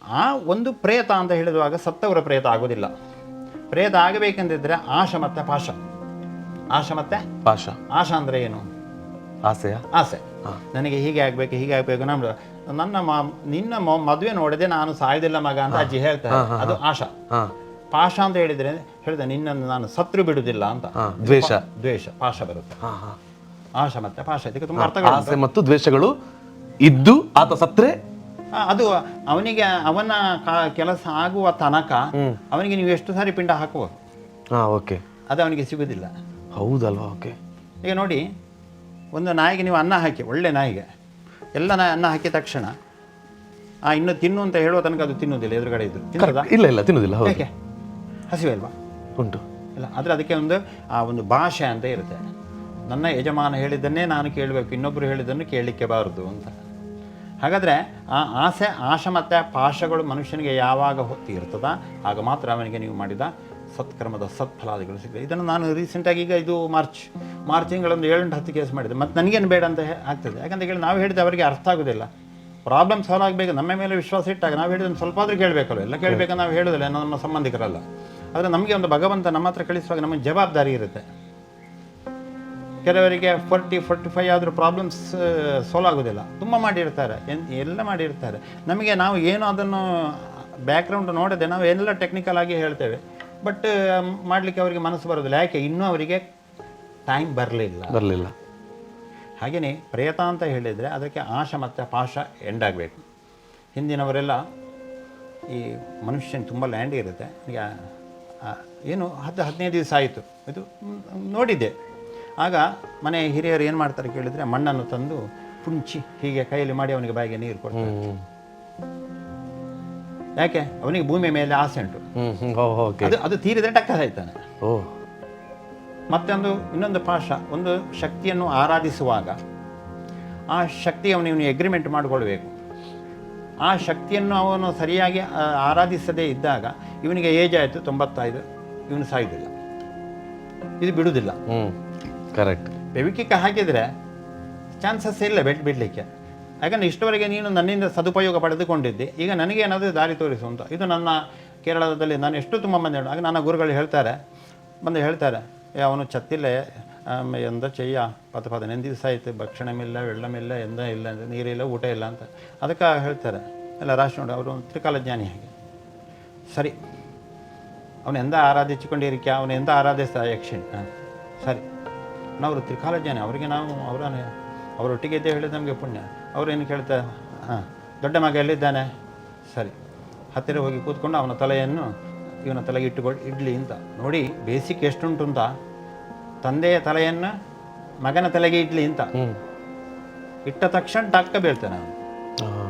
ಆ ಒಂದು ಪ್ರೇತ ಅಂತ ಹೇಳಿದುವಾಗ ಸತ್ತವರ ಪ್ರೇತ ಆಗೋದಿಲ್ಲ. ಪ್ರೇತ ಆಗಬೇಕೆಂದಿದ್ದರೆ ಆಶ ಮತ್ತು ಪಾಶ. ಆಶ ಮತ್ತು ಪಾಶ. ಆಶ ಅಂದರೆ ಏನು? ಆಸೆಯ ಆಸೆ. ನನಗೆ ಹೀಗೆ ಆಗಬೇಕು, ಹೀಗೆ ಆಗಬೇಕು, ನಿನ್ನ ಮದುವೆ ನೋಡದೆ ನಾನು ಸಾಯೋದಿಲ್ಲ ಮಗ ಅಂತ ಅಜ್ಜಿ ಹೇಳ್ತಾರೆ, ಅದು ಆಶ. ಪಾಶ ಅಂತ ಹೇಳಿದ್ರೆ ನಿನ್ನನ್ನು ನಾನು ಸತ್ರು ಬಿಡುವುದಿಲ್ಲ ಅಂತ, ದ್ವೇಷ, ಪಾಶ ಬರುತ್ತೆ. ಆಶ ಮತ್ತೆ ಪಾಶ, ಇದಕ್ಕೆ ತುಂಬ ಅರ್ಥಗಳು. ಆಸೆ ಮತ್ತು ದ್ವೇಷಗಳು ಇದ್ದು ಆತ ಸತ್ರೆ ಅದು ಅವನಿಗೆ ಅವನ ಕೆಲಸ ಆಗುವ ತನಕ ಅವನಿಗೆ ನೀವು ಎಷ್ಟು ಸಾರಿ ಪಿಂಡ ಹಾಕುವುದು, ಅದು ಅವನಿಗೆ ಸಿಗುವುದಿಲ್ಲ. ಹೌದಲ್ವಾ? ಓಕೆ. ಈಗ ನೋಡಿ, ಒಂದು ನಾಯಿಗೆ ನೀವು ಅನ್ನ ಹಾಕಿ, ಒಳ್ಳೆ ನಾಯಿಗೆ ಎಲ್ಲ ಅನ್ನ ಹಾಕಿದ ತಕ್ಷಣ ಇನ್ನು ತಿನ್ನು ಅಂತ ಹೇಳುವ ತನಕ ಅದು ತಿನ್ನುವುದಿಲ್ಲ. ಎದುರುಗಡೆ ಇದ್ರು ಇಲ್ಲ ತಿನ್ನುವುದಿಲ್ಲ. ಯಾಕೆ? ಹಸಿವೆ ಅಲ್ವಾ? ಉಂಟು ಇಲ್ಲ, ಆದರೆ ಅದಕ್ಕೆ ಒಂದು ಭಾಷೆ ಅಂತ ಇರುತ್ತೆ. ನನ್ನ ಯಜಮಾನ ಹೇಳಿದ್ದನ್ನೇ ನಾನು ಕೇಳಬೇಕು, ಇನ್ನೊಬ್ಬರು ಹೇಳಿದ್ದನ್ನು ಕೇಳಲಿಕ್ಕೆ ಬಾರದು ಅಂತ. ಹಾಗಾದರೆ ಆ ಆಶ ಮತ್ತು ಪಾಶಗಳು ಮನುಷ್ಯನಿಗೆ ಯಾವಾಗ ಇರ್ತದ ಆಗ ಮಾತ್ರ ಅವನಿಗೆ ನೀವು ಮಾಡಿದ ಸತ್ಕರ್ಮದ ಸತ್ಫಲಾದಿಗಳು ಸಿಗ್ತದೆ. ಇದನ್ನು ನಾನು ರೀಸೆಂಟಾಗಿ ಈಗ ಇದು ಮಾರ್ಚ್ ತಿಂಗಳೊಂದು 7-10 ಕೇಸ್ ಮಾಡಿದೆ. ಮತ್ತು ನನಗೇನು ಬೇಡ ಅಂತ ಆಗ್ತದೆ. ಯಾಕಂತ ಹೇಳಿ ನಾವು ಹೇಳಿದ ಅವರಿಗೆ ಅರ್ಥ ಆಗೋದಿಲ್ಲ. ಪ್ರಾಬ್ಲಮ್ ಸಾಲ್ವ್ ಆಗಬೇಕು, ನಮ್ಮ ಮೇಲೆ ವಿಶ್ವಾಸ ಇಟ್ಟಾಗ ನಾವು ಹೇಳಿದ್ದನ್ನು ಸ್ವಲ್ಪ ಆದರೂ ಕೇಳಬೇಕಲ್ಲ. ಎಲ್ಲ ಕೇಳಬೇಕಂತ ನಾವು ಹೇಳೋದಿಲ್ಲ, ನಮ್ಮ ಸಂಬಂಧಿಕರಲ್ಲ. ಆದರೆ ನಮಗೆ ಒಂದು ಭಗವಂತ ನಮ್ಮ ಹತ್ರ ಕಳಿಸುವಾಗ ನಮಗೆ ಜವಾಬ್ದಾರಿ ಇರುತ್ತೆ. ಕೆಲವರಿಗೆ 40-45 ಆದರೂ ಪ್ರಾಬ್ಲಮ್ಸ್ ಸಾಲ್ವ್ ಆಗೋದಿಲ್ಲ. ತುಂಬ ಮಾಡಿರ್ತಾರೆ, ಎಲ್ಲ ಮಾಡಿರ್ತಾರೆ. ನಮಗೆ ನಾವು ಏನು ಅದನ್ನು ಬ್ಯಾಕ್ಗ್ರೌಂಡ್ ನೋಡದೆ ನಾವು ಎಲ್ಲ ಟೆಕ್ನಿಕಲ್ ಆಗಿ ಹೇಳ್ತೇವೆ, ಬಟ್ ಮಾಡಲಿಕ್ಕೆ ಅವರಿಗೆ ಮನಸ್ಸು ಬರೋದಿಲ್ಲ. ಯಾಕೆ? ಇನ್ನೂ ಅವರಿಗೆ ಟೈಮ್ ಬರಲಿಲ್ಲ. ಹಾಗೆಯೇ ಪ್ರೇತ ಅಂತ ಹೇಳಿದರೆ ಅದಕ್ಕೆ ಆಶ ಮತ್ತು ಪಾಶ ಎಂಡ್ ಆಗಬೇಕು. ಹಿಂದಿನವರೆಲ್ಲ ಈ ಮನುಷ್ಯನ ತುಂಬ ಲ್ಯಾಂಡ್ ಇರುತ್ತೆ, ಈಗ ಏನು 10-15 ದಿವಸ ಆಯಿತು, ಇದು ನೋಡಿದ್ದೆ. ಆಗ ಮನೆ ಹಿರಿಯರು ಏನು ಮಾಡ್ತಾರೆ ಕೇಳಿದರೆ ಮಣ್ಣನ್ನು ತಂದು ಪುಂಚಿ ಹೀಗೆ ಕೈಯಲ್ಲಿ ಮಾಡಿ ಅವನಿಗೆ ಬಾಯಿಗೆ ನೀರು ಕೊಡ್ತಾರೆ. ಯಾಕೆ? ಅವನಿಗೆ ಭೂಮಿಯ ಮೇಲೆ ಆಸೆ ಉಂಟು, ಅದು ತೀರಿದರೆ ಟಕ್ಕ ಸಾಯ್ತಾನೆ. ಮತ್ತೊಂದು ಇನ್ನೊಂದು ಪಾಶ, ಒಂದು ಶಕ್ತಿಯನ್ನು ಆರಾಧಿಸುವಾಗ ಆ ಶಕ್ತಿ ಅವನು ಎಗ್ರಿಮೆಂಟ್ ಮಾಡಿಕೊಳ್ಬೇಕು. ಆ ಶಕ್ತಿಯನ್ನು ಅವನು ಸರಿಯಾಗಿ ಆರಾಧಿಸದೇ ಇದ್ದಾಗ ಇವನಿಗೆ ಏಜ್ ಆಯಿತು 95, ಇವನು ಸಾಯುವುದಿಲ್ಲ, ಇದು ಬಿಡುವುದಿಲ್ಲ. ಕರೆಕ್ಟ್. ಬೆವಿಕಿಕ್ಕೆ ಹಾಕಿದರೆ ಚಾನ್ಸಸ್ ಇಲ್ಲ ಬಿಡಲಿಕ್ಕೆ. ಯಾಕಂದರೆ ಇಷ್ಟವರೆಗೆ ನೀನು ನನ್ನಿಂದ ಸದುಪಯೋಗ ಪಡೆದುಕೊಂಡಿದ್ದೆ, ಈಗ ನನಗೇನಾದರೂ ದಾರಿ ತೋರಿಸು ಅಂತ. ಇದು ನನ್ನ ಕೇರಳದಲ್ಲಿ ನಾನು ಎಷ್ಟು ತುಂಬ ಮಂದಿ ಆಗ ನನ್ನ ಗುರುಗಳು ಹೇಳ್ತಾರೆ, ಹೇಳ್ತಾರೆ, ಅವನು ಚತ್ತಿಲ್ಲ ಎಂದ ಚೆಯ್ಯ 10-15 ದಿವಸ ಆಯಿತು, ಭಕ್ಷಣಮಿಲ್ಲ, ವೆಳ್ಳಮಿಲ್ಲ, ಎಂದ ಇಲ್ಲ, ನೀರಿಲ್ಲ, ಊಟ ಇಲ್ಲ ಅಂತ. ಅದಕ್ಕೆ ಹೇಳ್ತಾರೆ ಎಲ್ಲ ರಾಶಿ ನೋಡಿ, ಅವರು ತ್ರಿಕಾಲಜ್ಞಾನಿ. ಹಾಗೆ ಸರಿ, ಅವನು ಎಂದ ಆರಾಧಿಸಿಕೊಂಡಿರಿಕೆ, ಅವನು ಎಂದ ಆರಾಧಿಸ್ತ ಯಕ್ಷಿಣಿ. ಸರಿ, ನಾವು ತ್ರಿಕಾಲಜ್ಞಾನಿ, ಅವರಿಗೆ ನಾವು ಅವರೊಟ್ಟಿಗೆ ಇದ್ದೇ ಹೇಳಿದ ನಮಗೆ ಪುಣ್ಯ. ಅವರೇನು ಕೇಳ್ತಾರೆ, ದೊಡ್ಡ ಮಗ ಎಲ್ಲಿದ್ದಾನೆ? ಸರಿ, ಹತ್ತಿರ ಹೋಗಿ ಕೂತ್ಕೊಂಡು ಅವನ ತಲೆಯನ್ನು ಇವನ ತಲೆಗೆ ಇಡ್ಲಿ ಅಂತ. ನೋಡಿ ಬೇಸಿಕ್ ಎಷ್ಟುಂಟು ಅಂತ. ತಂದೆಯ ತಲೆಯನ್ನು ಮಗನ ತಲೆಗೆ ಇಡ್ಲಿ ಅಂತ ಇಟ್ಟ ತಕ್ಷಣ ಟಕ್ಕ ಬೀಳ್ತಾನೆ ಅವನು.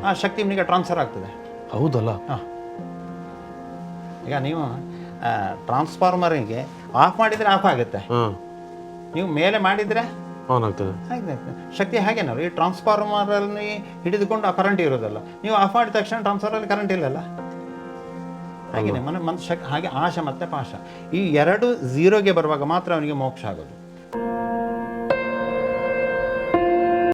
ಆ ಶಕ್ತಿ ಇವನಿಗೆ ಟ್ರಾನ್ಸ್ಫರ್ ಆಗ್ತದೆ. ಹೌದಲ್ಲ? ಈಗ ನೀವು ಟ್ರಾನ್ಸ್ಫಾರ್ಮರಿಗೆ ಆಫ್ ಮಾಡಿದರೆ ಆಫ್ ಆಗುತ್ತೆ, ನೀವು ಮೇಲೆ ಮಾಡಿದರೆ ಆನ್ ಆಗ್ತದೆ. ಶಕ್ತಿ ಹಾಗೇನಲ್ಲ, ಈ ಟ್ರಾನ್ಸ್ಫಾರ್ಮರಲ್ಲಿ ಹಿಡಿದುಕೊಂಡು ಆ ಕರೆಂಟ್ ಇರೋದಲ್ಲ. ನೀವು ಆಫ್ ಮಾಡಿದ ತಕ್ಷಣ ಟ್ರಾನ್ಸ್ಫಾರ್ಮರಲ್ಲಿ ಕರೆಂಟ್ ಇಲ್ಲಲ್ಲ. ಹಾಗೆಯೇ ಹಾಗೆ ಆಶ ಮತ್ತು ಪಾಶ ಈ 2 0ಗೆ ಬರುವಾಗ ಮಾತ್ರ ಅವನಿಗೆ ಮೋಕ್ಷ ಆಗೋದು.